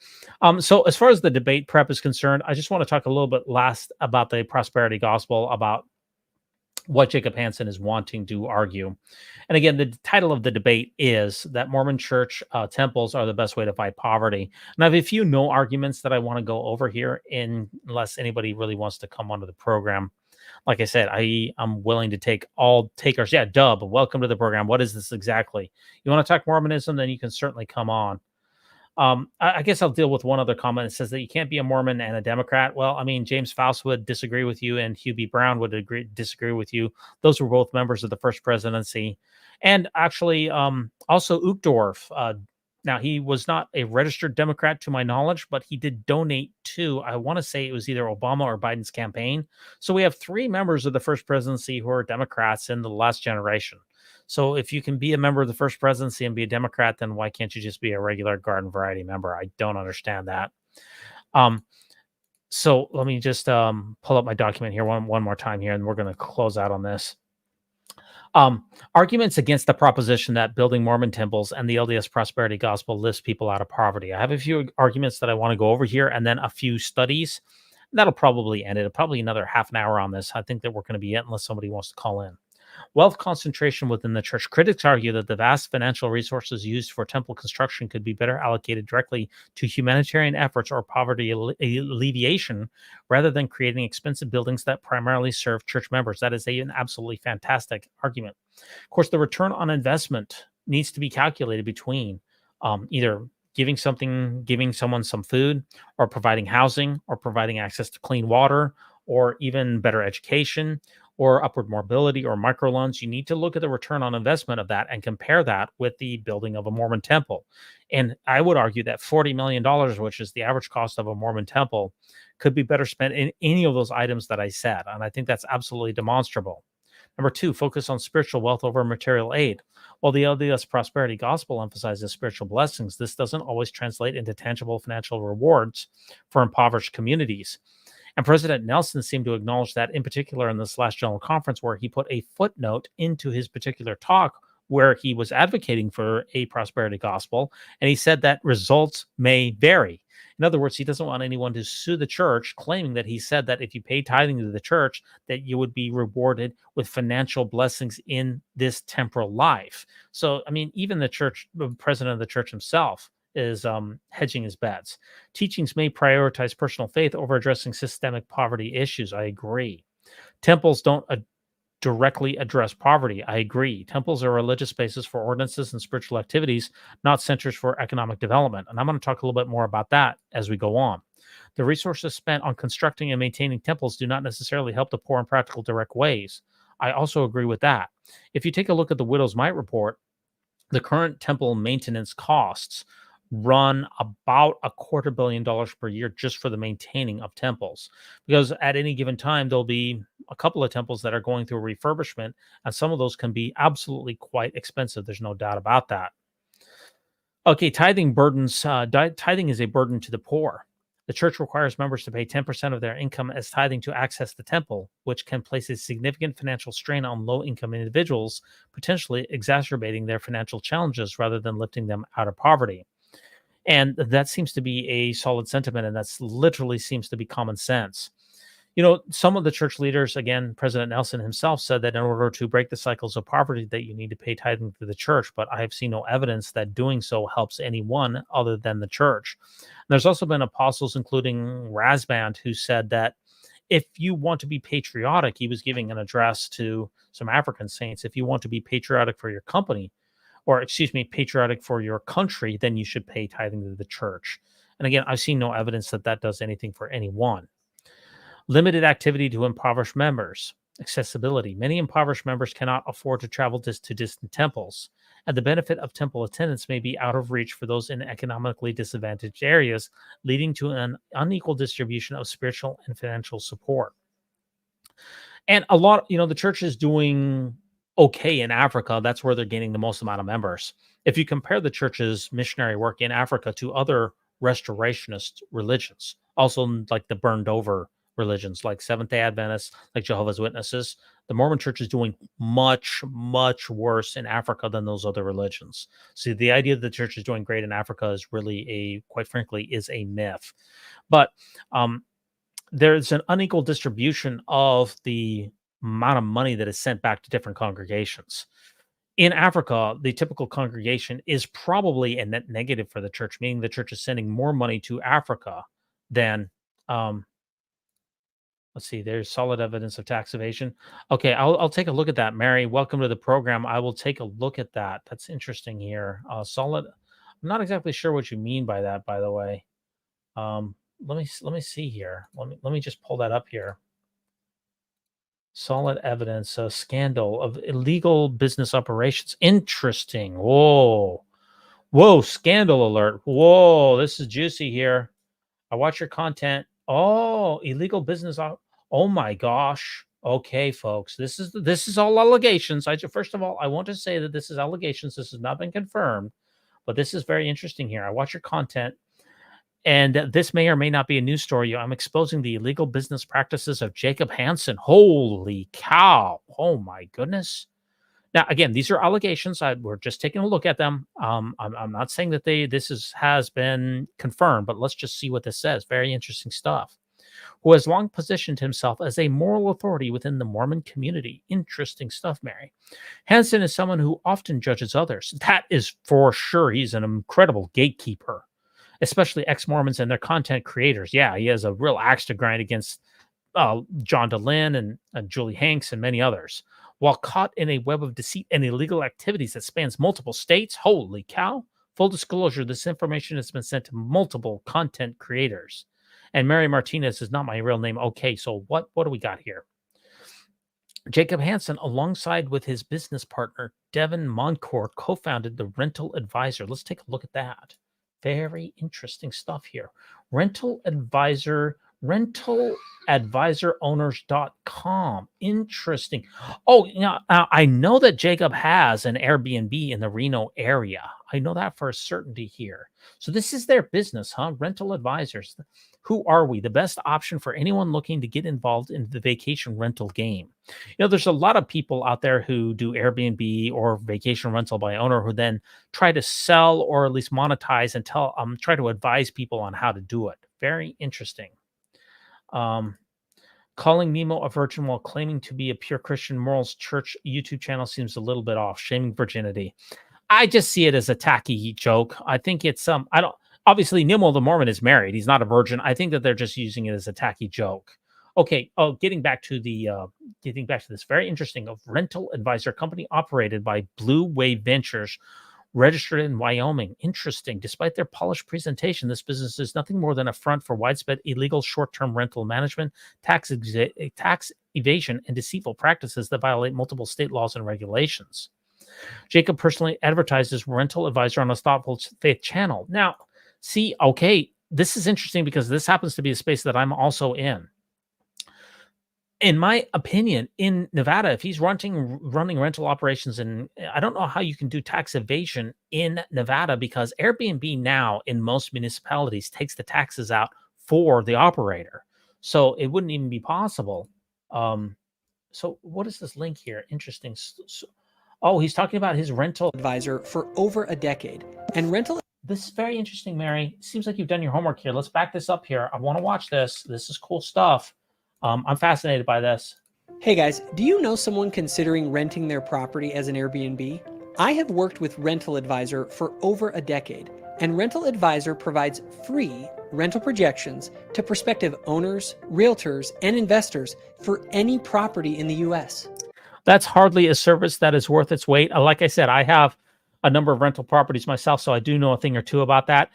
So as far as the debate prep is concerned, I just want to talk a little bit last about the prosperity gospel, about what Jacob Hansen is wanting to argue. And again, the title of the debate is that Mormon church temples are the best way to fight poverty. And I have a few no arguments that I want to go over here, unless anybody really wants to come onto the program. Like I said, I'm willing to take all takers. Yeah, Dub, welcome to the program. What is this exactly? You want to talk Mormonism? Then you can certainly come on. I guess I'll deal with one other comment. It says that you can't be a Mormon and a Democrat. Well, I mean, James Faust would disagree with you, and Hugh B. Brown would disagree with you. Those were both members of the first presidency. And actually, also Uchtdorf. Now, he was not a registered Democrat to my knowledge, but he did donate to, I want to say it was either Obama or Biden's campaign. So we have 3 members of the first presidency who are Democrats in the last generation. So if you can be a member of the first presidency and be a Democrat, then why can't you just be a regular garden variety member? I don't understand that. So let me just pull up my document here one more time here, and we're going to close out on this. Arguments against the proposition that building Mormon temples and the LDS prosperity gospel lifts people out of poverty. I have a few arguments that I want to go over here, and then a few studies. That'll probably end it. Probably another half an hour on this. I think that we're going to be it unless somebody wants to call in. Wealth concentration within the church. Critics argue that the vast financial resources used for temple construction could be better allocated directly to humanitarian efforts or poverty alleviation rather than creating expensive buildings that primarily serve church members. That is an absolutely fantastic argument. Of course, the return on investment needs to be calculated between either giving someone some food, or providing housing, or providing access to clean water, or even better education, or upward mobility, or microloans. You need to look at the return on investment of that and compare that with the building of a Mormon temple. And I would argue that $40 million, which is the average cost of a Mormon temple, could be better spent in any of those items that I said. And I think that's absolutely demonstrable. Number 2, focus on spiritual wealth over material aid. While the LDS prosperity gospel emphasizes spiritual blessings, this doesn't always translate into tangible financial rewards for impoverished communities. And President Nelson seemed to acknowledge that, in particular in this last General Conference, where he put a footnote into his particular talk where he was advocating for a prosperity gospel. And he said that results may vary. In other words, he doesn't want anyone to sue the church, claiming that he said that if you pay tithing to the church, that you would be rewarded with financial blessings in this temporal life. So, I mean, even the church, the president of the church himself, is hedging his bets. Teachings may prioritize personal faith over addressing systemic poverty issues. I agree. Temples don't directly address poverty. I agree. Temples are religious spaces for ordinances and spiritual activities, not centers for economic development. And I'm going to talk a little bit more about that as we go on. The resources spent on constructing and maintaining temples do not necessarily help the poor in practical, direct ways. I also agree with that. If you take a look at the Widow's Mite report, the current temple maintenance costs run about $250 million per year just for the maintaining of temples, because at any given time there'll be a couple of temples that are going through a refurbishment, and some of those can be absolutely quite expensive. There's no doubt about that. Okay, tithing is a burden to the poor. The church requires members to pay 10% of their income as tithing to access the temple, which can place a significant financial strain on low-income individuals, potentially exacerbating their financial challenges rather than lifting them out of poverty. And that seems to be a solid sentiment, and that's literally seems to be common sense. Some of the church leaders, again, President Nelson himself said that in order to break the cycles of poverty, that you need to pay tithing to the church. But I have seen no evidence that doing so helps anyone other than the church. There's also been apostles, including Rasband, who said that if you want to be patriotic, he was giving an address to some African saints. If you want to be patriotic for your company, or excuse me, patriotic for your country, then you should pay tithing to the church. And again, I've seen no evidence that that does anything for anyone. Limited activity to impoverished members. Accessibility. Many impoverished members cannot afford to travel to distant temples, and the benefit of temple attendance may be out of reach for those in economically disadvantaged areas, leading to an unequal distribution of spiritual and financial support. And a lot, the church is doing okay in Africa. That's where they're gaining the most amount of members. If you compare the church's missionary work in Africa to other restorationist religions, also like the burned over religions like Seventh-day Adventists, like Jehovah's Witnesses, the Mormon church is doing much, much worse in Africa than those other religions. So the idea that the church is doing great in Africa is really quite frankly, is a myth. But there's an unequal distribution of the amount of money that is sent back to different congregations. In Africa, the typical congregation is probably a net negative for the church, meaning the church is sending more money to Africa than let's see, there's solid evidence of tax evasion. Okay, I'll take a look at that. Mary, welcome to the program. I will take a look at that. That's interesting here. Solid. I'm not exactly sure what you mean by that, by the way. Let me see here. Let me just pull that up here. Solid evidence of scandal of illegal business operations. Interesting. Whoa, scandal alert. Whoa, this is juicy here. I watch your content. Oh, illegal business. Oh my gosh. Okay, folks, this is all allegations. First of all, I want to say that this is allegations. This has not been confirmed, but this is very interesting here. I watch your content, and this may or may not be a news story. I'm exposing the illegal business practices of Jacob Hansen. Holy cow. Oh my goodness. Now, again, these are allegations. We're just taking a look at them. I'm not saying that this has been confirmed, but let's just see what this says. Very interesting stuff. Who has long positioned himself as a moral authority within the Mormon community. Interesting stuff, Mary. Hansen is someone who often judges others. That is for sure. He's an incredible gatekeeper, especially ex-Mormons and their content creators. Yeah, he has a real axe to grind against John DeLynn and Julie Hanks and many others. While caught in a web of deceit and illegal activities that spans multiple states, holy cow. Full disclosure, this information has been sent to multiple content creators. And Mary Martinez is not my real name. Okay, so what do we got here? Jacob Hansen, alongside with his business partner, Devin Moncourt, co-founded the Rental Advisor. Let's take a look at that. Very interesting stuff here. Rental advisorowners.com. Interesting. Oh, I know that Jacob has an Airbnb in the Reno area. I know that for a certainty here. So this is their business, huh? Rental advisors. Who are we? The best option for anyone looking to get involved in the vacation rental game. There's a lot of people out there who do Airbnb or vacation rental by owner who then try to sell or at least monetize and try to advise people on how to do it. Very interesting. Calling Nemo a virgin while claiming to be a pure Christian morals church YouTube channel seems a little bit off. Shaming virginity. I just see it as a tacky joke. I think it's obviously Nemo the Mormon is married. He's not a virgin. I think that they're just using it as a tacky joke. Okay. Oh, getting back to this very interesting rental advisor company operated by Blue Wave Ventures, registered in Wyoming. Interesting. Despite their polished presentation, this business is nothing more than a front for widespread illegal short-term rental management, tax evasion, and deceitful practices that violate multiple state laws and regulations. Jacob personally advertises Rental Advisor on a Thoughtful Faith channel. Now, see, okay, this is interesting because this happens to be a space that I'm also in. In my opinion, in Nevada, if he's running rental operations, and I don't know how you can do tax evasion in Nevada, because Airbnb now in most municipalities takes the taxes out for the operator. So it wouldn't even be possible. So what is this link here? Interesting. Oh, he's talking about his rental advisor for over a decade. And rental... This is very interesting, Mary. Seems like you've done your homework here. Let's back this up here. I want to watch this. This is cool stuff. I'm fascinated by this. Hey guys, do you know someone considering renting their property as an Airbnb? I have worked with Rental Advisor for over a decade, and Rental Advisor provides free rental projections to prospective owners, realtors, and investors for any property in the U.S. That's hardly a service that is worth its weight. Like I said, I have a number of rental properties myself, so I do know a thing or two about that.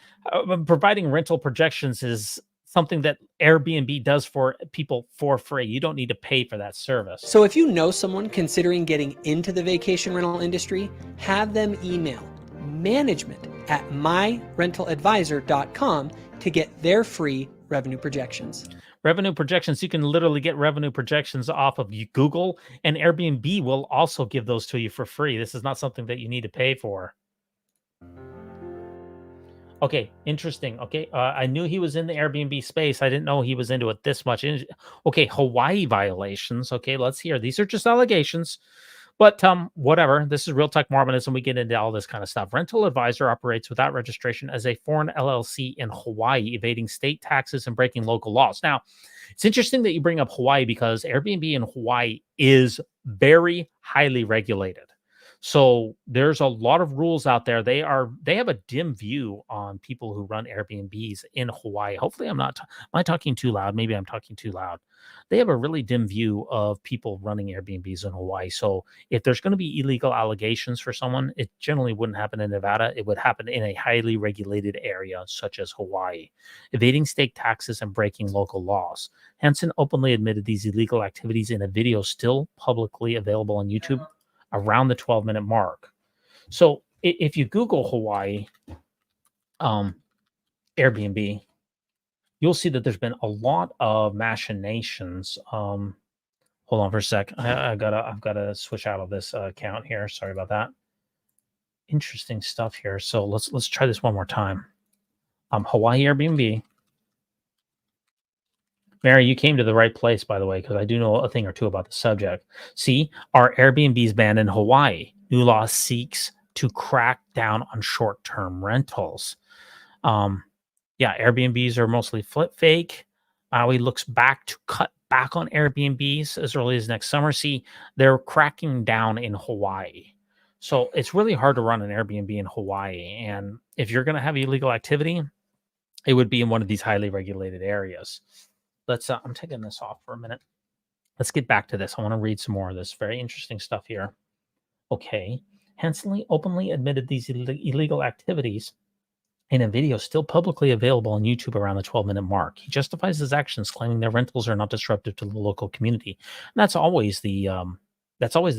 Providing rental projections is something that Airbnb does for people for free. You don't need to pay for that service. So if you know someone considering getting into the vacation rental industry, have them email management@myrentaladvisor.com to get their free revenue projections. Revenue projections, you can literally get revenue projections off of Google, and Airbnb will also give those to you for free. This is not something that you need to pay for. Okay, interesting. Okay, I knew he was in the Airbnb space. I didn't know he was into it this much. Okay, Hawaii violations. Okay, let's hear. These are just allegations. But whatever. This is Real Talk Mormonism. We get into all this kind of stuff. Rental Advisor operates without registration as a foreign LLC in Hawaii, evading state taxes and breaking local laws. Now, it's interesting that you bring up Hawaii because Airbnb in Hawaii is very highly regulated. So there's a lot of rules out there. They have a dim view on people who run Airbnbs in Hawaii. Hopefully am I talking too loud? Maybe I'm talking too loud. They have a really dim view of people running Airbnbs in Hawaii. So if there's going to be illegal allegations for someone, it generally wouldn't happen in Nevada. It would happen in a highly regulated area such as Hawaii, evading state taxes and breaking local laws. Hansen openly admitted these illegal activities in a video still publicly available on YouTube around the 12-minute mark. So if you Google Hawaii Airbnb, you'll see that there's been a lot of machinations. Hold on for a sec. I've gotta switch out of this account here. Sorry about that. Interesting stuff here. So let's try this one more time. Hawaii Airbnb. Mary, you came to the right place, by the way, because I do know a thing or two about the subject. See, are Airbnbs banned in Hawaii? New law seeks to crack down on short-term rentals. Yeah, Airbnbs are mostly fake. Maui looks back to cut back on Airbnbs as early as next summer. See, they're cracking down in Hawaii. So it's really hard to run an Airbnb in Hawaii. And if you're going to have illegal activity, it would be in one of these highly regulated areas. I'm taking this off for a minute. Let's get back to this. I want to read some more of this. Very interesting stuff here. Okay. Hansen openly admitted these illegal activities in a video still publicly available on YouTube around the 12-minute mark. He justifies his actions, claiming their rentals are not disruptive to the local community. And that's always the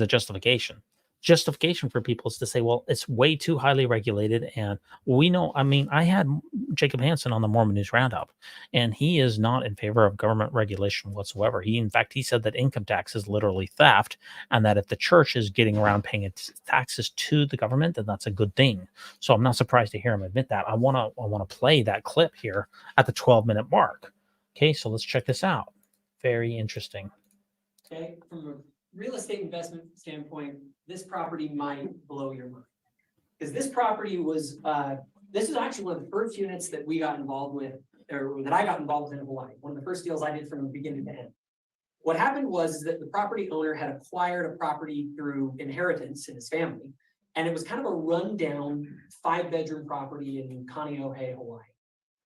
justification. Justification for people is to say, well, it's way too highly regulated. And we know, I mean, I had Jacob Hansen on the Mormon News Roundup, and he is not in favor of government regulation whatsoever. In fact, he said that income tax is literally theft, and that if the church is getting around paying its taxes to the government, then that's a good thing. So I'm not surprised to hear him admit that. I want to play that clip here at the 12-minute mark. Okay, so let's check this out. Very interesting. Okay, from a real estate investment standpoint, this property might blow your mind. Because this property was, this is actually one of the first units that we got involved with, or that I got involved with in Hawaii. One of the first deals I did from beginning to end. What happened was that the property owner had acquired a property through inheritance in his family, and it was kind of a rundown 5-bedroom property in Kaneohe, Hawaii.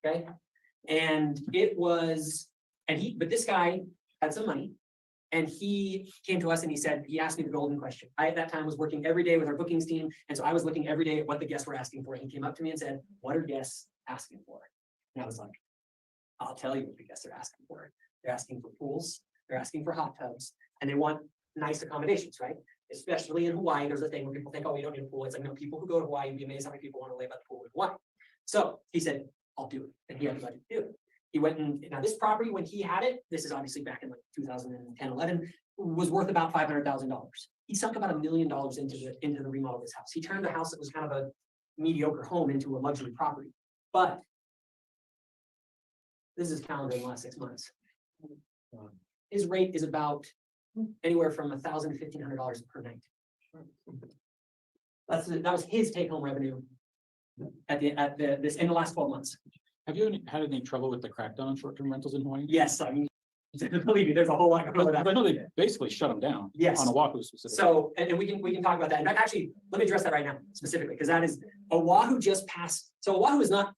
Okay, and it was, but this guy had some money. And he came to us and he asked me the golden question. I, at that time, was working every day with our bookings team. And so I was looking every day at what the guests were asking for. And he came up to me and said, what are guests asking for? And I was like, I'll tell you what the guests are asking for. They're asking for pools. They're asking for hot tubs. And they want nice accommodations, right? Especially in Hawaii, there's a thing where people think, oh, we don't need a pool. It's like, no, people who go to Hawaii, you'd be amazed how many people want to lay by the pool in Hawaii. So he said, I'll do it. And he had the budget to do it. He went and, now this property, when he had it, this is obviously back in like 2010, 11, was worth about $500,000. He sunk about $1 million into the remodel of this house. He turned a house that was kind of a mediocre home into a luxury property. But this is calendar in the last 6 months. His rate is about anywhere from $1,000 to $1,500 per night. That was his take-home revenue in the last 12 months. Have you had any trouble with the crackdown on short-term rentals in Hawaii? Yes, I mean, Believe me, there's a whole lot going on. But I know they basically shut them down. Yes. On Oahu specifically. So, and we can talk about that. And actually, let me address that right now specifically, because that is Oahu just passed. So Oahu is not,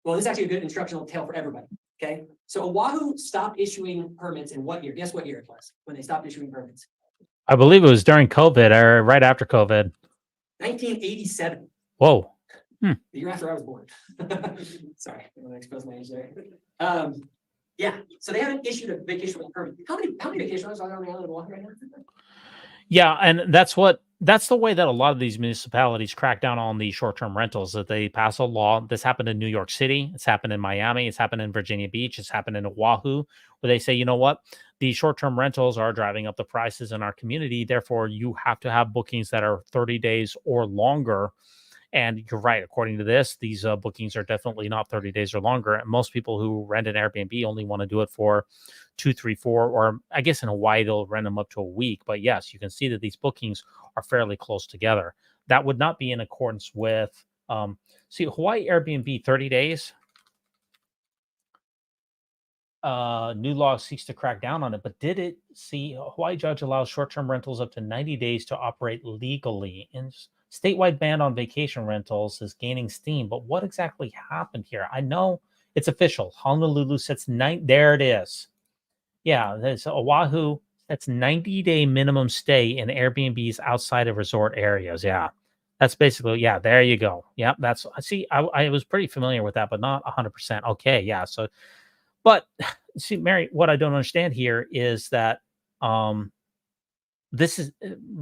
well, this is actually a good instructional tale for everybody. Okay. So Oahu stopped issuing permits in what year? Guess what year it was when they stopped issuing permits? I believe it was during COVID or right after COVID. 1987. Whoa. The year after I was born. Sorry, I'm gonna expose my age there. Yeah, so they haven't issued a vacation rental permit. How many vacation rentals are there on the island of Oahu right now? Yeah, and that's the way that a lot of these municipalities crack down on the short-term rentals, that they pass a law. This happened in New York City, it's happened in Miami, it's happened in Virginia Beach, it's happened in Oahu, where they say, you know what, the short-term rentals are driving up the prices in our community, therefore you have to have bookings that are 30 days or longer. And you're right, according to this, these bookings are definitely not 30 days or longer. And most people who rent an Airbnb only want to do it for 2, 3, 4, or I guess in Hawaii, they'll rent them up to a week. But yes, you can see that these bookings are fairly close together. That would not be in accordance with, see, Hawaii Airbnb 30 days. New law seeks to crack down on it, but did it see Hawaii judge allows short-term rentals up to 90 days to operate legally? And statewide ban on vacation rentals is gaining steam, but what exactly happened here? I know it's official. Honolulu sets there it is. Yeah, there's Oahu. That's 90-day minimum stay in Airbnbs outside of resort areas. Yeah, that's basically, yeah, there you go. Yeah, that's, see, I was pretty familiar with that, but not 100%. Okay, yeah, so, but see, Mary, what I don't understand here is that, this is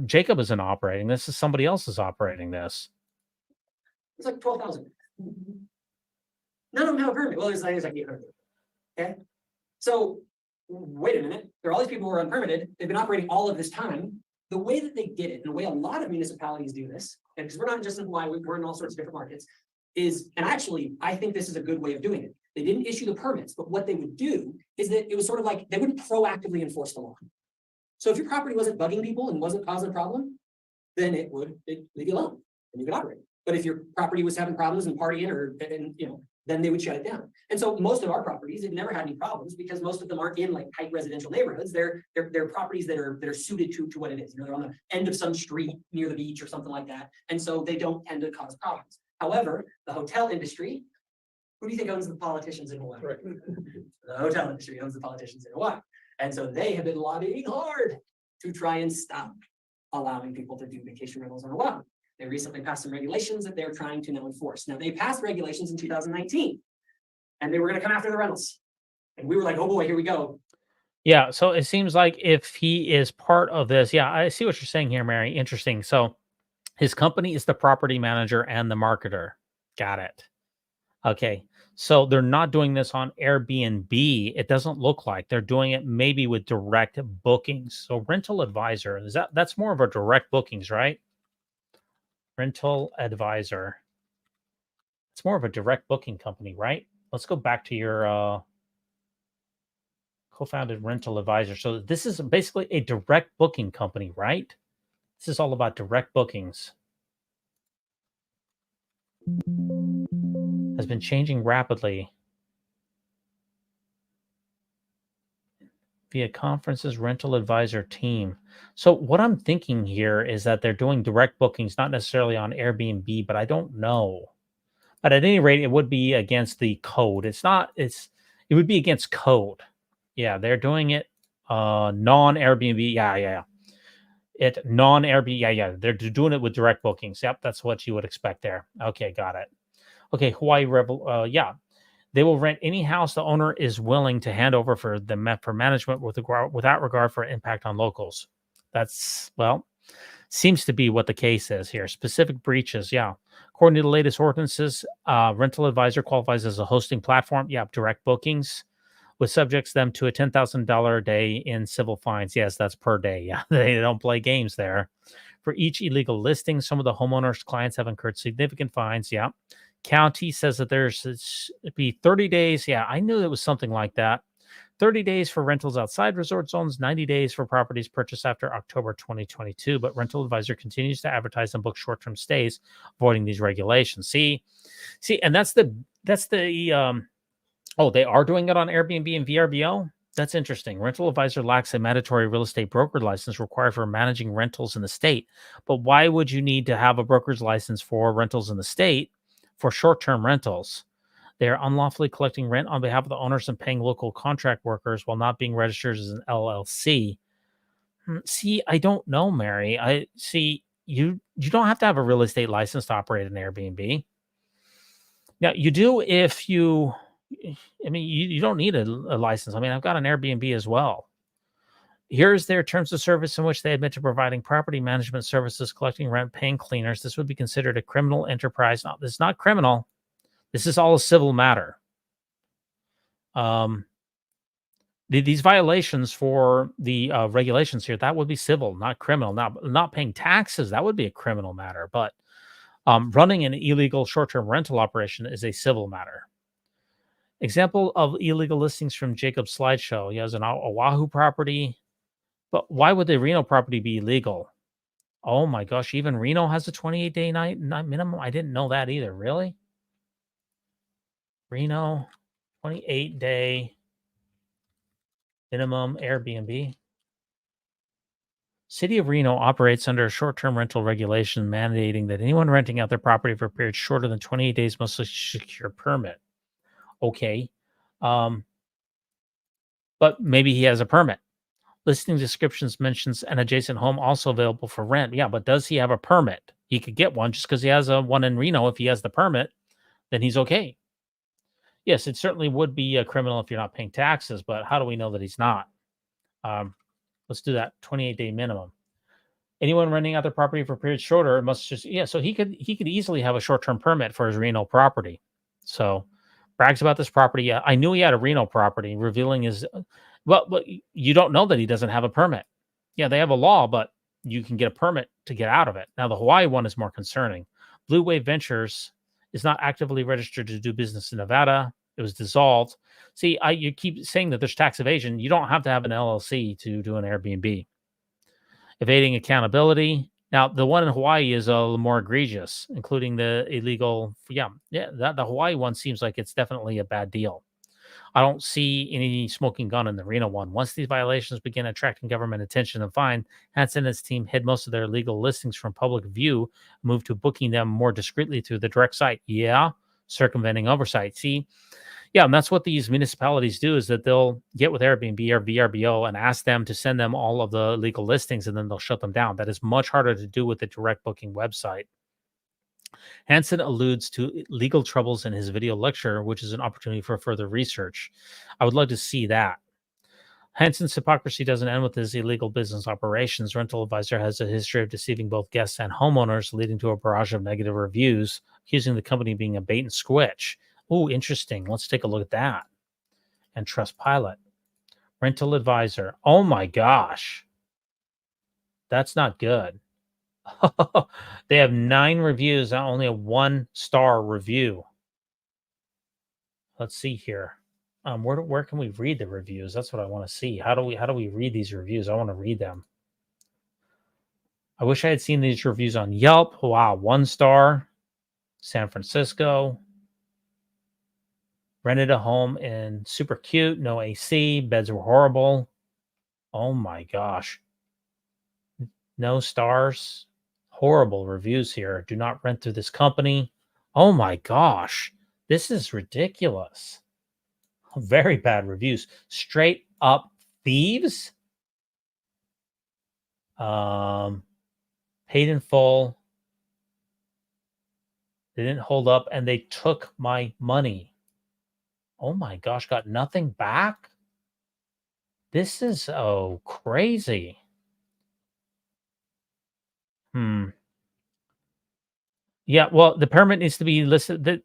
Jacob isn't operating. This is somebody else is operating this. It's like 12,000. None of them have a permit. Well, there's like 800. Okay. So wait a minute. There are all these people who are unpermitted. They've been operating all of this time. The way that they did it, and the way a lot of municipalities do this, and because we're not just in Hawaii, we're in all sorts of different markets, is, and actually, I think this is a good way of doing it. They didn't issue the permits, but what they would do is that it was sort of like they wouldn't proactively enforce the law. So if your property wasn't bugging people and wasn't causing a problem, then they'd leave you alone and you could operate. But if your property was having problems and partying then they would shut it down. And so most of our properties have never had any problems because most of them aren't in like tight residential neighborhoods. They're properties that are suited to what it is. They're on the end of some street near the beach or something like that. And so they don't tend to cause problems. However, the hotel industry, who do you think owns the politicians in Hawaii? Right. The hotel industry owns the politicians in Hawaii. And so they have been lobbying hard to try and stop allowing people to do vacation rentals on Oahu. They recently passed some regulations that they're trying to now enforce. Now, they passed regulations in 2019, and they were going to come after the rentals. And we were like, oh boy, here we go. Yeah, so it seems like if he is part of this, yeah, I see what you're saying here, Mary. Interesting. So his company is the property manager and the marketer. Got it. Okay. So they're not doing this on Airbnb. It doesn't look like they're doing it maybe with direct bookings. So rental advisor, that's more of a direct bookings, right? Rental advisor. It's more of a direct booking company, right? Let's go back to your co-founded rental advisor. So this is basically a direct booking company, right? This is all about direct bookings. Has been changing rapidly via conferences, rental advisor team. So what I'm thinking here is that they're doing direct bookings, not necessarily on Airbnb, but I don't know. But at any rate, it would be against the code. It would be against code. Yeah, they're doing it non-Airbnb. Yeah. It non-Airbnb. Yeah. They're doing it with direct bookings. Yep, that's what you would expect there. Okay, got it. Okay, Hawaii yeah. They will rent any house the owner is willing to hand over for management without regard for impact on locals. That's, well, seems to be what the case is here. Specific breaches, yeah. According to the latest ordinances, rental advisor qualifies as a hosting platform. Yeah, direct bookings, which subjects them to a $10,000 a day in civil fines. Yes, that's per day. Yeah, they don't play games there. For each illegal listing, some of the homeowners' clients have incurred significant fines. Yeah. County says that there's be 30 days. Yeah, I knew it was something like that. 30 days for rentals outside resort zones, 90 days for properties purchased after October 2022. But Rental Advisor continues to advertise and book short-term stays, avoiding these regulations. See, and that's the oh, they are doing it on Airbnb and VRBO. That's interesting. Rental advisor lacks a mandatory real estate broker license required for managing rentals in the state. But why would you need to have a broker's license for rentals in the state for short-term rentals? They are unlawfully collecting rent on behalf of the owners and paying local contract workers while not being registered as an LLC. See, I don't know, Mary. I see you don't have to have a real estate license to operate an Airbnb. Now, you do if you, I mean, you don't need a license. I mean, I've got an Airbnb as well. Here's their terms of service in which they admit to providing property management services, collecting rent, paying cleaners. This would be considered a criminal enterprise. No, this is not criminal. This is all a civil matter. These violations for the regulations here, that would be civil, not criminal. Now, not paying taxes, that would be a criminal matter. But running an illegal short-term rental operation is a civil matter. Example of illegal listings from Jacob's slideshow. He has an Oahu property. But why would the Reno property be illegal? Oh my gosh, even Reno has a 28-day night minimum? I didn't know that either. Really? Reno, 28-day minimum Airbnb. City of Reno operates under a short-term rental regulation mandating that anyone renting out their property for a period shorter than 28 days must secure a permit. Okay. But maybe he has a permit. Listing descriptions mentions an adjacent home also available for rent. Yeah, but does he have a permit? He could get one just because he has one in Reno. If he has the permit, then he's okay. Yes, it certainly would be a criminal if you're not paying taxes, but how do we know that he's not? Let's do that 28-day minimum. Anyone renting out their property for a period shorter must just, yeah, so he could easily have a short-term permit for his Reno property. So brags about this property. Yeah, I knew he had a Reno property, revealing his, well, you don't know that he doesn't have a permit. Yeah, they have a law, but you can get a permit to get out of it. Now, the Hawaii one is more concerning. Blue Wave Ventures is not actively registered to do business in Nevada. It was dissolved. See, you keep saying that there's tax evasion. You don't have to have an LLC to do an Airbnb. Evading accountability. Now, the one in Hawaii is a little more egregious, including the illegal. Yeah, the Hawaii one seems like it's definitely a bad deal. I don't see any smoking gun in the Reno one. Once these violations begin attracting government attention and fine, Hansen and his team hid most of their illegal listings from public view, moved to booking them more discreetly through the direct site. Yeah, circumventing oversight. See, yeah, and that's what these municipalities do, is that they'll get with Airbnb or VRBO and ask them to send them all of the legal listings, and then they'll shut them down. That is much harder to do with the direct booking website. Hansen alludes to legal troubles in his video lecture, which is an opportunity for further research. I would love to see that. Hansen's hypocrisy doesn't end with his illegal business operations. Rental Advisor has a history of deceiving both guests and homeowners, leading to a barrage of negative reviews, accusing the company of being a bait and switch. Oh, interesting. Let's take a look at that. And Trustpilot. Rental Advisor. Oh my gosh. That's not good. They have 9 reviews, only a 1-star review. Let's see here. Where can we read the reviews? That's what I want to see. How do we read these reviews? I want to read them. I wish I had seen these reviews on Yelp. Wow, 1 star. San Francisco. Rented a home in super cute, no AC, beds were horrible. Oh my gosh. No stars. Horrible reviews here. Do not rent through this company. Oh my gosh. This is ridiculous. Very bad reviews. Straight up thieves. Paid in full. They didn't hold up and they took my money. Oh my gosh, got nothing back? This is so crazy. Yeah, well, the permit needs to be listed.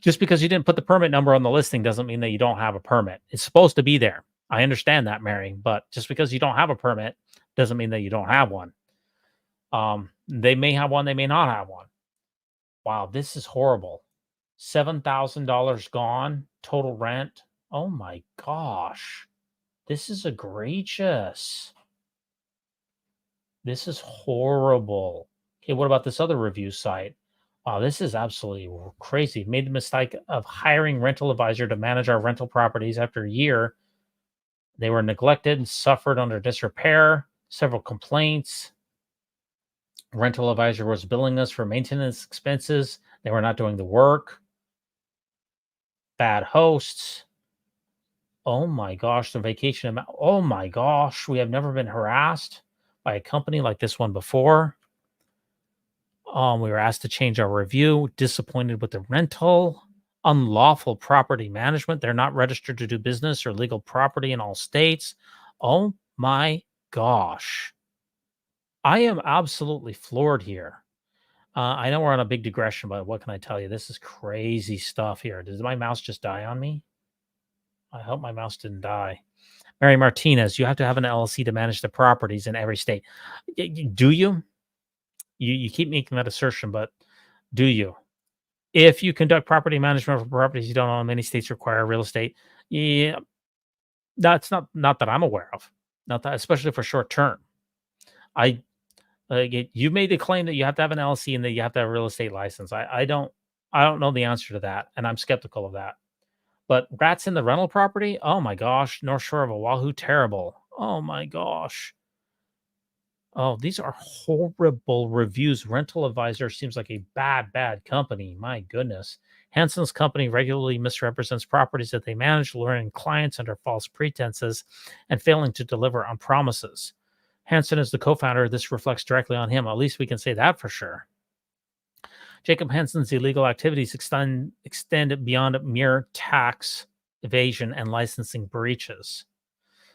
Just because you didn't put the permit number on the listing doesn't mean that you don't have a permit. It's supposed to be there. I understand that, Mary, but just because you don't have a permit doesn't mean that you don't have one. They may have one, they may not have one. Wow, this is horrible. $7,000 gone, total rent. Oh my gosh. This is egregious. This is horrible. Okay, what about this other review site? Wow, this is absolutely crazy. Made the mistake of hiring Rental Advisor to manage our rental properties. After a year, They were neglected and suffered under disrepair, several complaints. Rental advisor was billing us for maintenance expenses. They were not doing the work. Bad hosts. Oh my gosh, the vacation amount. Oh my gosh, we have never been harassed by a company like this one before. We were asked to change our review. Disappointed with the rental. Unlawful property management. They're not registered to do business or legal property in all states. Oh my gosh. I am absolutely floored here. I know we're on a big digression, but what can I tell you? This is crazy stuff here. Did my mouse just die on me? I hope my mouse didn't die. Mary Martinez, you have to have an LLC to manage the properties in every state. Do you? You keep making that assertion, but do you? If you conduct property management for properties you don't own, many states require real estate. Yeah, that's not that I'm aware of. Not that, especially for short term. You made the claim that you have to have an LLC and that you have to have a real estate license. I don't know the answer to that, and I'm skeptical of that. But rats in the rental property? Oh my gosh, North Shore of Oahu, terrible. Oh my gosh. Oh, these are horrible reviews. Rental Advisor seems like a bad company. My goodness. Hansen's company regularly misrepresents properties that they manage, luring clients under false pretenses and failing to deliver on promises. Hansen is the co-founder. This reflects directly on him. At least we can say that for sure. Jacob Hansen's illegal activities extend beyond mere tax evasion and licensing breaches.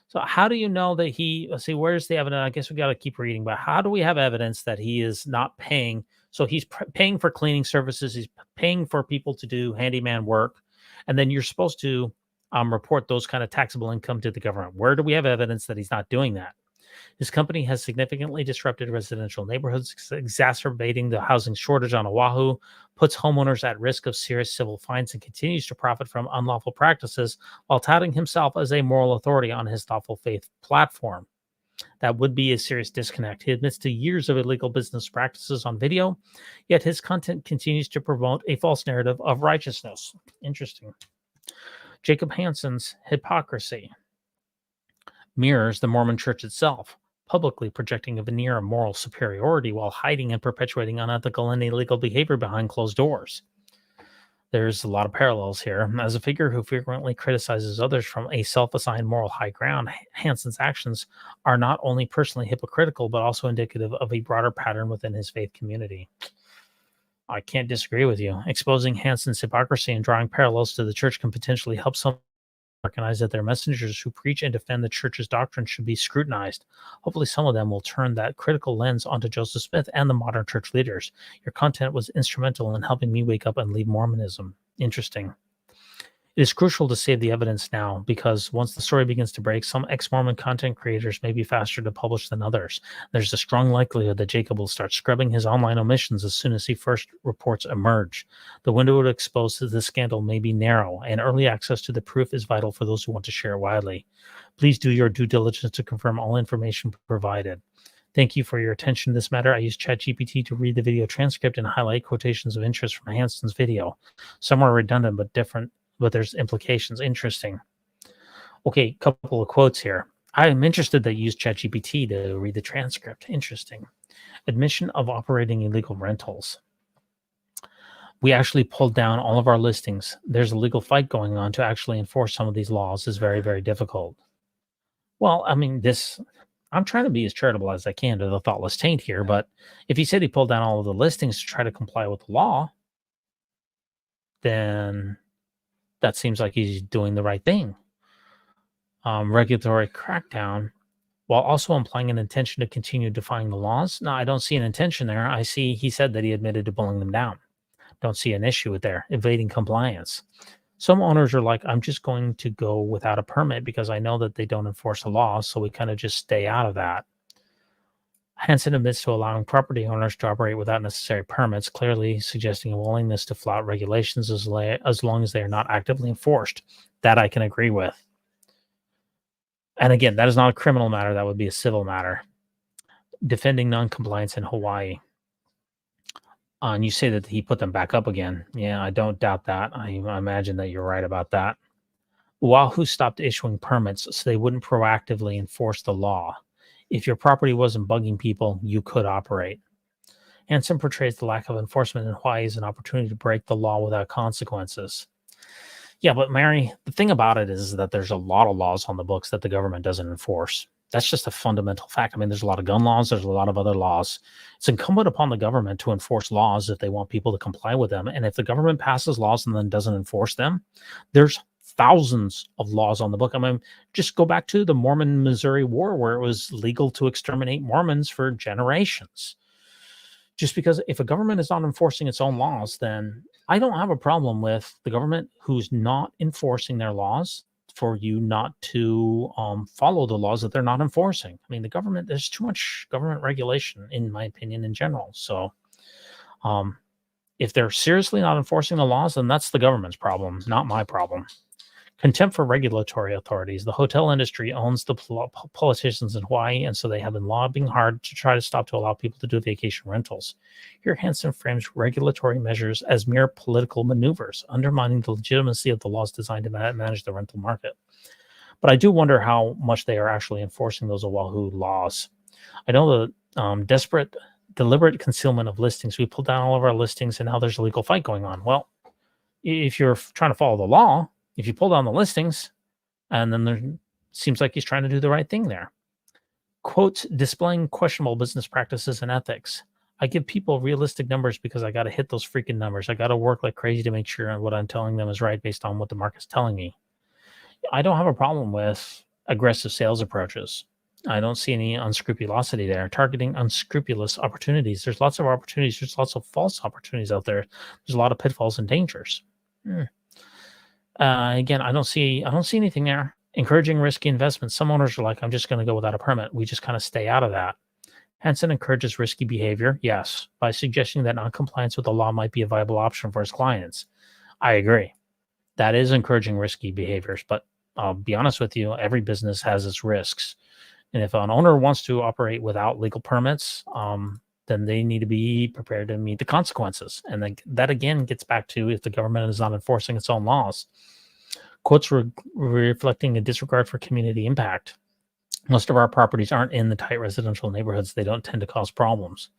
So how do you know that let's see, where's the evidence? I guess we got to keep reading, but how do we have evidence that he is not paying? So he's paying for cleaning services. He's paying for people to do handyman work. And then you're supposed to report those kind of taxable income to the government. Where do we have evidence that he's not doing that? His company has significantly disrupted residential neighborhoods, exacerbating the housing shortage on Oahu, puts homeowners at risk of serious civil fines, and continues to profit from unlawful practices while touting himself as a moral authority on his thoughtful faith platform. That would be a serious disconnect. He admits to years of illegal business practices on video, yet his content continues to promote a false narrative of righteousness. Interesting. Jacob Hansen's hypocrisy mirrors the Mormon Church itself, publicly projecting a veneer of moral superiority while hiding and perpetuating unethical and illegal behavior behind closed doors. There's a lot of parallels here. As a figure who frequently criticizes others from a self-assigned moral high ground, Hansen's actions are not only personally hypocritical, but also indicative of a broader pattern within his faith community. I can't disagree with you. Exposing Hansen's hypocrisy and drawing parallels to the church can potentially help some recognize that their messengers who preach and defend the church's doctrine should be scrutinized. Hopefully some of them will turn that critical lens onto Joseph Smith and the modern church leaders. Your content was instrumental in helping me wake up and leave Mormonism. Interesting. It is crucial to save the evidence now because once the story begins to break, some ex-Mormon content creators may be faster to publish than others. There's a strong likelihood that Jacob will start scrubbing his online omissions as soon as he first reports emerge. The window to expose this scandal may be narrow, and early access to the proof is vital for those who want to share widely. Please do your due diligence to confirm all information provided. Thank you for your attention to this matter. I used ChatGPT to read the video transcript and highlight quotations of interest from Hansen's video. Some are redundant but different, but there's implications. Interesting. Okay, couple of quotes here. I'm interested that you used ChatGPT to read the transcript. Interesting. Admission of operating illegal rentals. We actually pulled down all of our listings. There's a legal fight going on to actually enforce some of these laws. Is very, very difficult. Well, I mean, I'm trying to be as charitable as I can to the thoughtless taint here, but if he said he pulled down all of the listings to try to comply with the law, then that seems like he's doing the right thing. Regulatory crackdown, while also implying an intention to continue defying the laws. No, I don't see an intention there. I see he said that he admitted to pulling them down. Don't see an issue with there, evading compliance. Some owners are like, I'm just going to go without a permit because I know that they don't enforce the law, so we kind of just stay out of that. Hansen admits to allowing property owners to operate without necessary permits, clearly suggesting a willingness to flout regulations as long as they are not actively enforced. That I can agree with. And again, that is not a criminal matter. That would be a civil matter. Defending noncompliance in Hawaii. And you say that he put them back up again. Yeah, I don't doubt that. I imagine that you're right about that. Wahoo stopped issuing permits so they wouldn't proactively enforce the law. If your property wasn't bugging people, you could operate. Hansen portrays the lack of enforcement in Hawaii as an opportunity to break the law without consequences. Yeah, but Mary, the thing about it is that there's a lot of laws on the books that the government doesn't enforce. That's just a fundamental fact. I mean, there's a lot of gun laws. There's a lot of other laws. It's incumbent upon the government to enforce laws if they want people to comply with them. And if the government passes laws and then doesn't enforce them, there's thousands of laws on the book. I mean, just go back to the Mormon-Missouri War, where it was legal to exterminate Mormons for generations. Just because if a government is not enforcing its own laws, then I don't have a problem with the government who's not enforcing their laws for you not to follow the laws that they're not enforcing. I mean, the government, there's too much government regulation, in my opinion, in general. So if they're seriously not enforcing the laws, then that's the government's problem, not my problem. Contempt for regulatory authorities. The hotel industry owns the politicians in Hawaii, and so they have been lobbying hard to try to allow people to do vacation rentals. Here, Hansen frames regulatory measures as mere political maneuvers, undermining the legitimacy of the laws designed to manage the rental market. But I do wonder how much they are actually enforcing those Oahu laws. I know the deliberate concealment of listings. We pulled down all of our listings, and now there's a legal fight going on. Well, if you're trying to follow the law, if you pull down the listings, and then there seems like he's trying to do the right thing there. Quote, displaying questionable business practices and ethics. I give people realistic numbers because I got to hit those freaking numbers. I got to work like crazy to make sure what I'm telling them is right based on what the market's telling me. I don't have a problem with aggressive sales approaches. I don't see any unscrupulosity there. Targeting unscrupulous opportunities. There's lots of opportunities. There's lots of false opportunities out there. There's a lot of pitfalls and dangers. Again, I don't see anything there. Encouraging risky investments. Some owners are like, I'm just going to go without a permit. We just kind of stay out of that. Hansen encourages risky behavior. Yes, by suggesting that non-compliance with the law might be a viable option for his clients. I agree. That is encouraging risky behaviors. But I'll be honest with you, every business has its risks. And if an owner wants to operate without legal permits, then they need to be prepared to meet the consequences. And then that again gets back to if the government is not enforcing its own laws. Quotes reflecting a disregard for community impact. Most of our properties aren't in the tight residential neighborhoods. They don't tend to cause problems.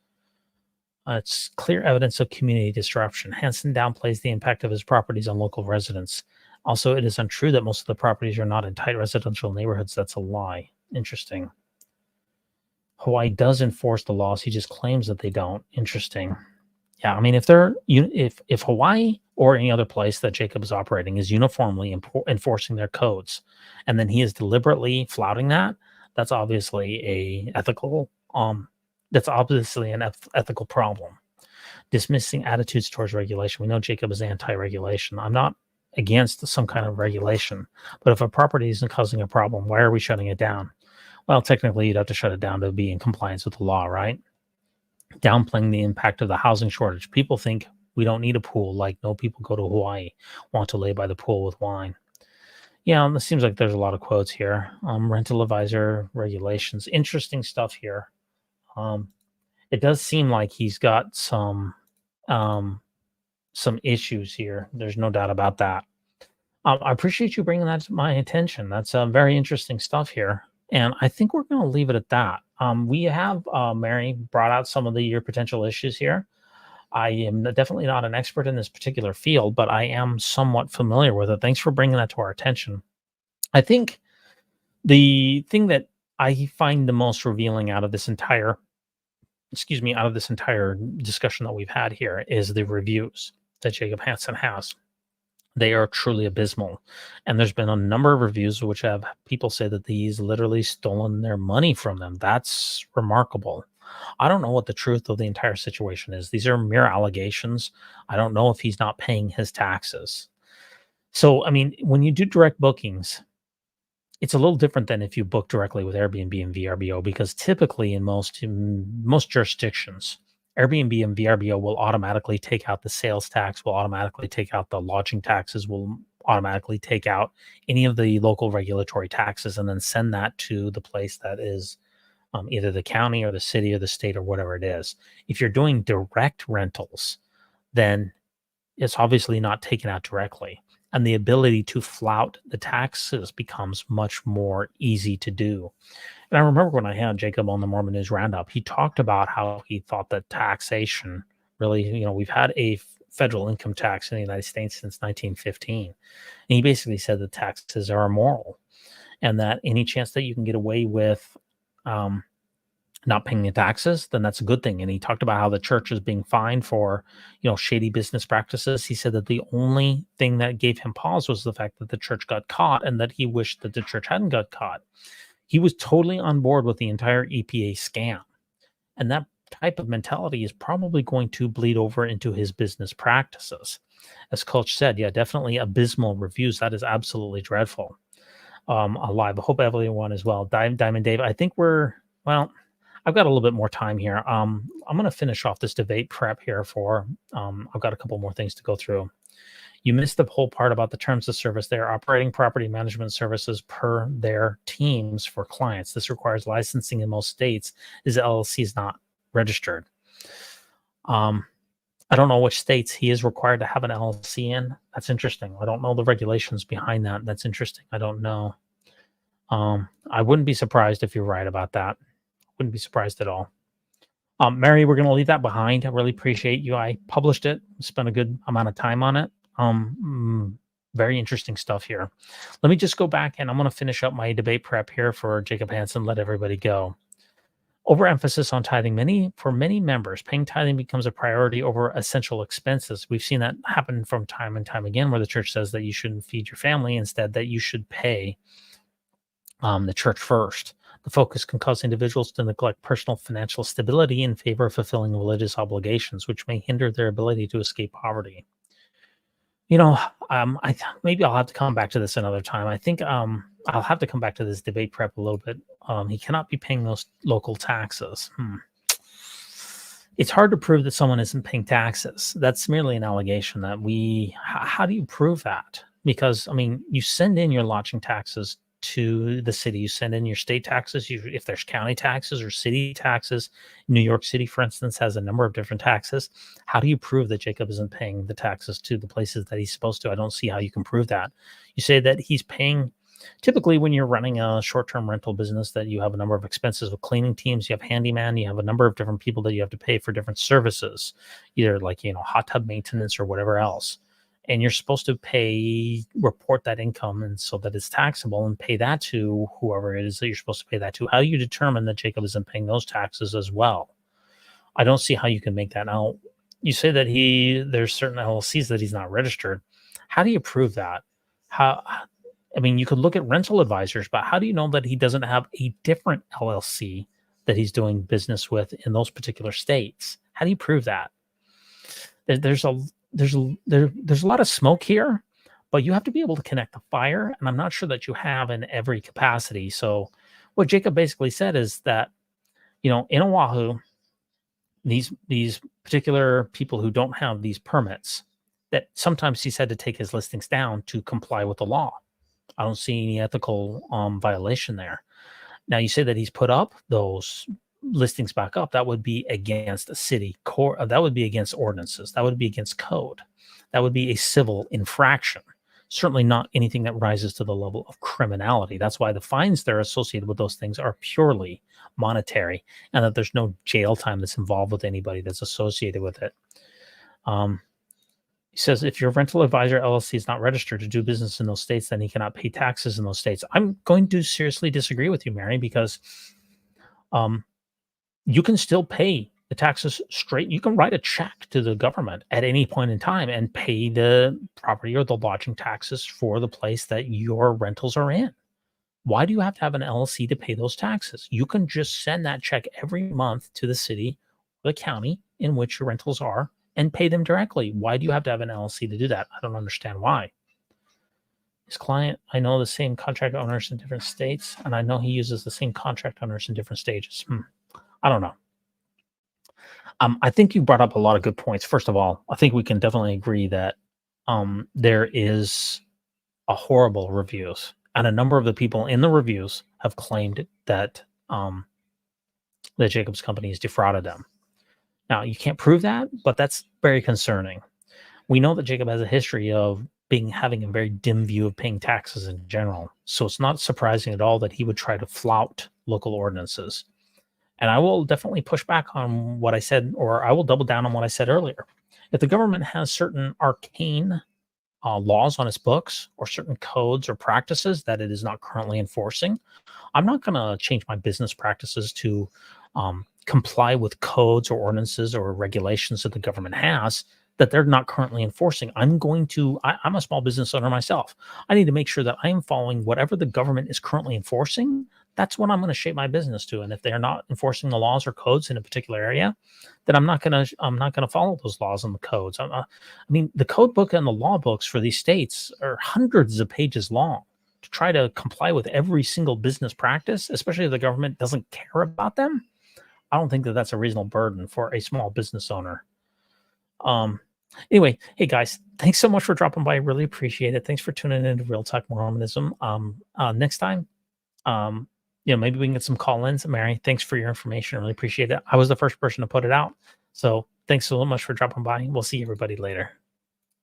It's clear evidence of community disruption. Hansen downplays the impact of his properties on local residents. Also, it is untrue that most of the properties are not in tight residential neighborhoods. That's a lie. Interesting. Hawaii does enforce the laws. He just claims that they don't. Interesting. Yeah, I mean, if Hawaii or any other place that Jacob is operating is uniformly enforcing their codes, and then he is deliberately flouting that, that's obviously an ethical problem. Dismissing attitudes towards regulation. We know Jacob is anti-regulation. I'm not against some kind of regulation, but if a property isn't causing a problem, why are we shutting it down? Well, technically, you'd have to shut it down to be in compliance with the law, right? Downplaying the impact of the housing shortage. People think we don't need a pool, like no people go to Hawaii, want to lay by the pool with wine. Yeah, it seems like there's a lot of quotes here. Rental advisor regulations. Interesting stuff here. It does seem like he's got some issues here. There's no doubt about that. I appreciate you bringing that to my attention. That's very interesting stuff here. And I think we're going to leave it at that. We have, Mary, brought out some of your potential issues here. I am definitely not an expert in this particular field, but I am somewhat familiar with it. Thanks for bringing that to our attention. I think the thing that I find the most revealing out of this entire discussion that we've had here is the reviews that Jacob Hansen has. They are truly abysmal. And there's been a number of reviews which have people say that he's literally stolen their money from them. That's remarkable. I don't know what the truth of the entire situation is. These are mere allegations. I don't know if he's not paying his taxes. So, I mean, when you do direct bookings, it's a little different than if you book directly with Airbnb and VRBO, because typically in most jurisdictions, Airbnb and VRBO will automatically take out the sales tax, will automatically take out the lodging taxes, will automatically take out any of the local regulatory taxes, and then send that to the place that is either the county or the city or the state or whatever it is. If you're doing direct rentals, then it's obviously not taken out directly. and the ability to flout the taxes becomes much more easy to do. And I remember when I had Jacob on the Mormon News Roundup, he talked about how he thought that taxation really, we've had a federal income tax in the United States since 1915. And he basically said that taxes are immoral and that any chance that you can get away with not paying the taxes, then that's a good thing. And he talked about how the church is being fined for, shady business practices. He said that the only thing that gave him pause was the fact that the church got caught and that he wished that the church hadn't got caught. He was totally on board with the entire EPA scam. And that type of mentality is probably going to bleed over into his business practices. As Coach said, yeah, definitely abysmal reviews. That is absolutely dreadful. Alive. I hope everyone is well. Diamond Dave, I think I've got a little bit more time here. I'm going to finish off this debate prep here for, I've got a couple more things to go through. You missed the whole part about the terms of service. They are operating property management services per their teams for clients. This requires licensing in most states, as the LLC is not registered. I don't know which states he is required to have an LLC in. That's interesting. I don't know the regulations behind that. That's interesting. I don't know. I wouldn't be surprised if you're right about that. Wouldn't be surprised at all. Mary, we're going to leave that behind. I really appreciate you. I published it, spent a good amount of time on it. Very interesting stuff here. Let me just go back and I'm going to finish up my debate prep here for Jacob Hansen. Let everybody go. Overemphasis on tithing. For many members, paying tithing becomes a priority over essential expenses. We've seen that happen from time and time again, where the church says that you shouldn't feed your family, instead that you should pay the church first. The focus can cause individuals to neglect personal financial stability in favor of fulfilling religious obligations, which may hinder their ability to escape poverty. Maybe I'll have to come back to this another time. I think I'll have to come back to this debate prep a little bit. He cannot be paying those local taxes. It's hard to prove that someone isn't paying taxes. That's merely an allegation that how do you prove that? Because, you send in your lodging taxes to the city. You send in your state taxes. If there's county taxes or city taxes, New York City, for instance, has a number of different taxes. How do you prove that Jacob isn't paying the taxes to the places that he's supposed to? I don't see how you can prove that. You say that he's paying. Typically, when you're running a short-term rental business, that you have a number of expenses with cleaning teams, you have handyman, you have a number of different people that you have to pay for different services, either like, hot tub maintenance or whatever else. And you're supposed to report that income, and so that it's taxable, and pay that to whoever it is that you're supposed to pay that to. How do you determine that Jacob isn't paying those taxes as well? I don't see how you can make that. Now, you say that there's certain LLCs that he's not registered. How do you prove that? You could look at rental advisors, but how do you know that he doesn't have a different LLC that he's doing business with in those particular states? How do you prove that? There's a lot of smoke here, but you have to be able to connect the fire, and I'm not sure that you have in every capacity. So what Jacob basically said is that, in Oahu, these particular people who don't have these permits, that sometimes he's had to take his listings down to comply with the law. I don't see any ethical violation there. Now, you say that he's put up those listings back up. That would be against a city court. That would be against ordinances. That would be against code. That would be a civil infraction. Certainly not anything that rises to the level of criminality. That's why the fines that are associated with those things are purely monetary, and that there's no jail time that's involved with anybody that's associated with it. He says, if your rental advisor LLC is not registered to do business in those states, then he cannot pay taxes in those states. I'm going to seriously disagree with you, Mary, because you can still pay the taxes straight. You can write a check to the government at any point in time and pay the property or the lodging taxes for the place that your rentals are in. Why do you have to have an LLC to pay those taxes? You can just send that check every month to the city or the county in which your rentals are and pay them directly. Why do you have to have an LLC to do that? I don't understand why. His client, I know the same contract owners in different states, and I know he uses the same contract owners in different stages. I don't know. I think you brought up a lot of good points. First of all, I think we can definitely agree that there is a horrible reviews, and a number of the people in the reviews have claimed that that Jacob's company has defrauded them. Now, you can't prove that, but that's very concerning. We know that Jacob has a history of having a very dim view of paying taxes in general. So it's not surprising at all that he would try to flout local ordinances. And I will definitely push back on what I said, or I will double down on what I said earlier. If the government has certain arcane laws on its books or certain codes or practices that it is not currently enforcing, I'm not going to change my business practices to comply with codes or ordinances or regulations that the government has that they're not currently enforcing. I'm a small business owner myself. I need to make sure that I am following whatever the government is currently enforcing. That's what I'm going to shape my business to. And if they're not enforcing the laws or codes in a particular area, then I'm not going to follow those laws and the codes. I mean, the code book and the law books for these states are hundreds of pages long. To try to comply with every single business practice, especially if the government doesn't care about them, I don't think that that's a reasonable burden for a small business owner. Anyway, hey guys, thanks so much for dropping by. I really appreciate it. Thanks for tuning in to Real Talk Mormonism. Next time, maybe we can get some call-ins. Mary, thanks for your information. I really appreciate it. I was the first person to put it out. So thanks so much for dropping by. We'll see everybody later.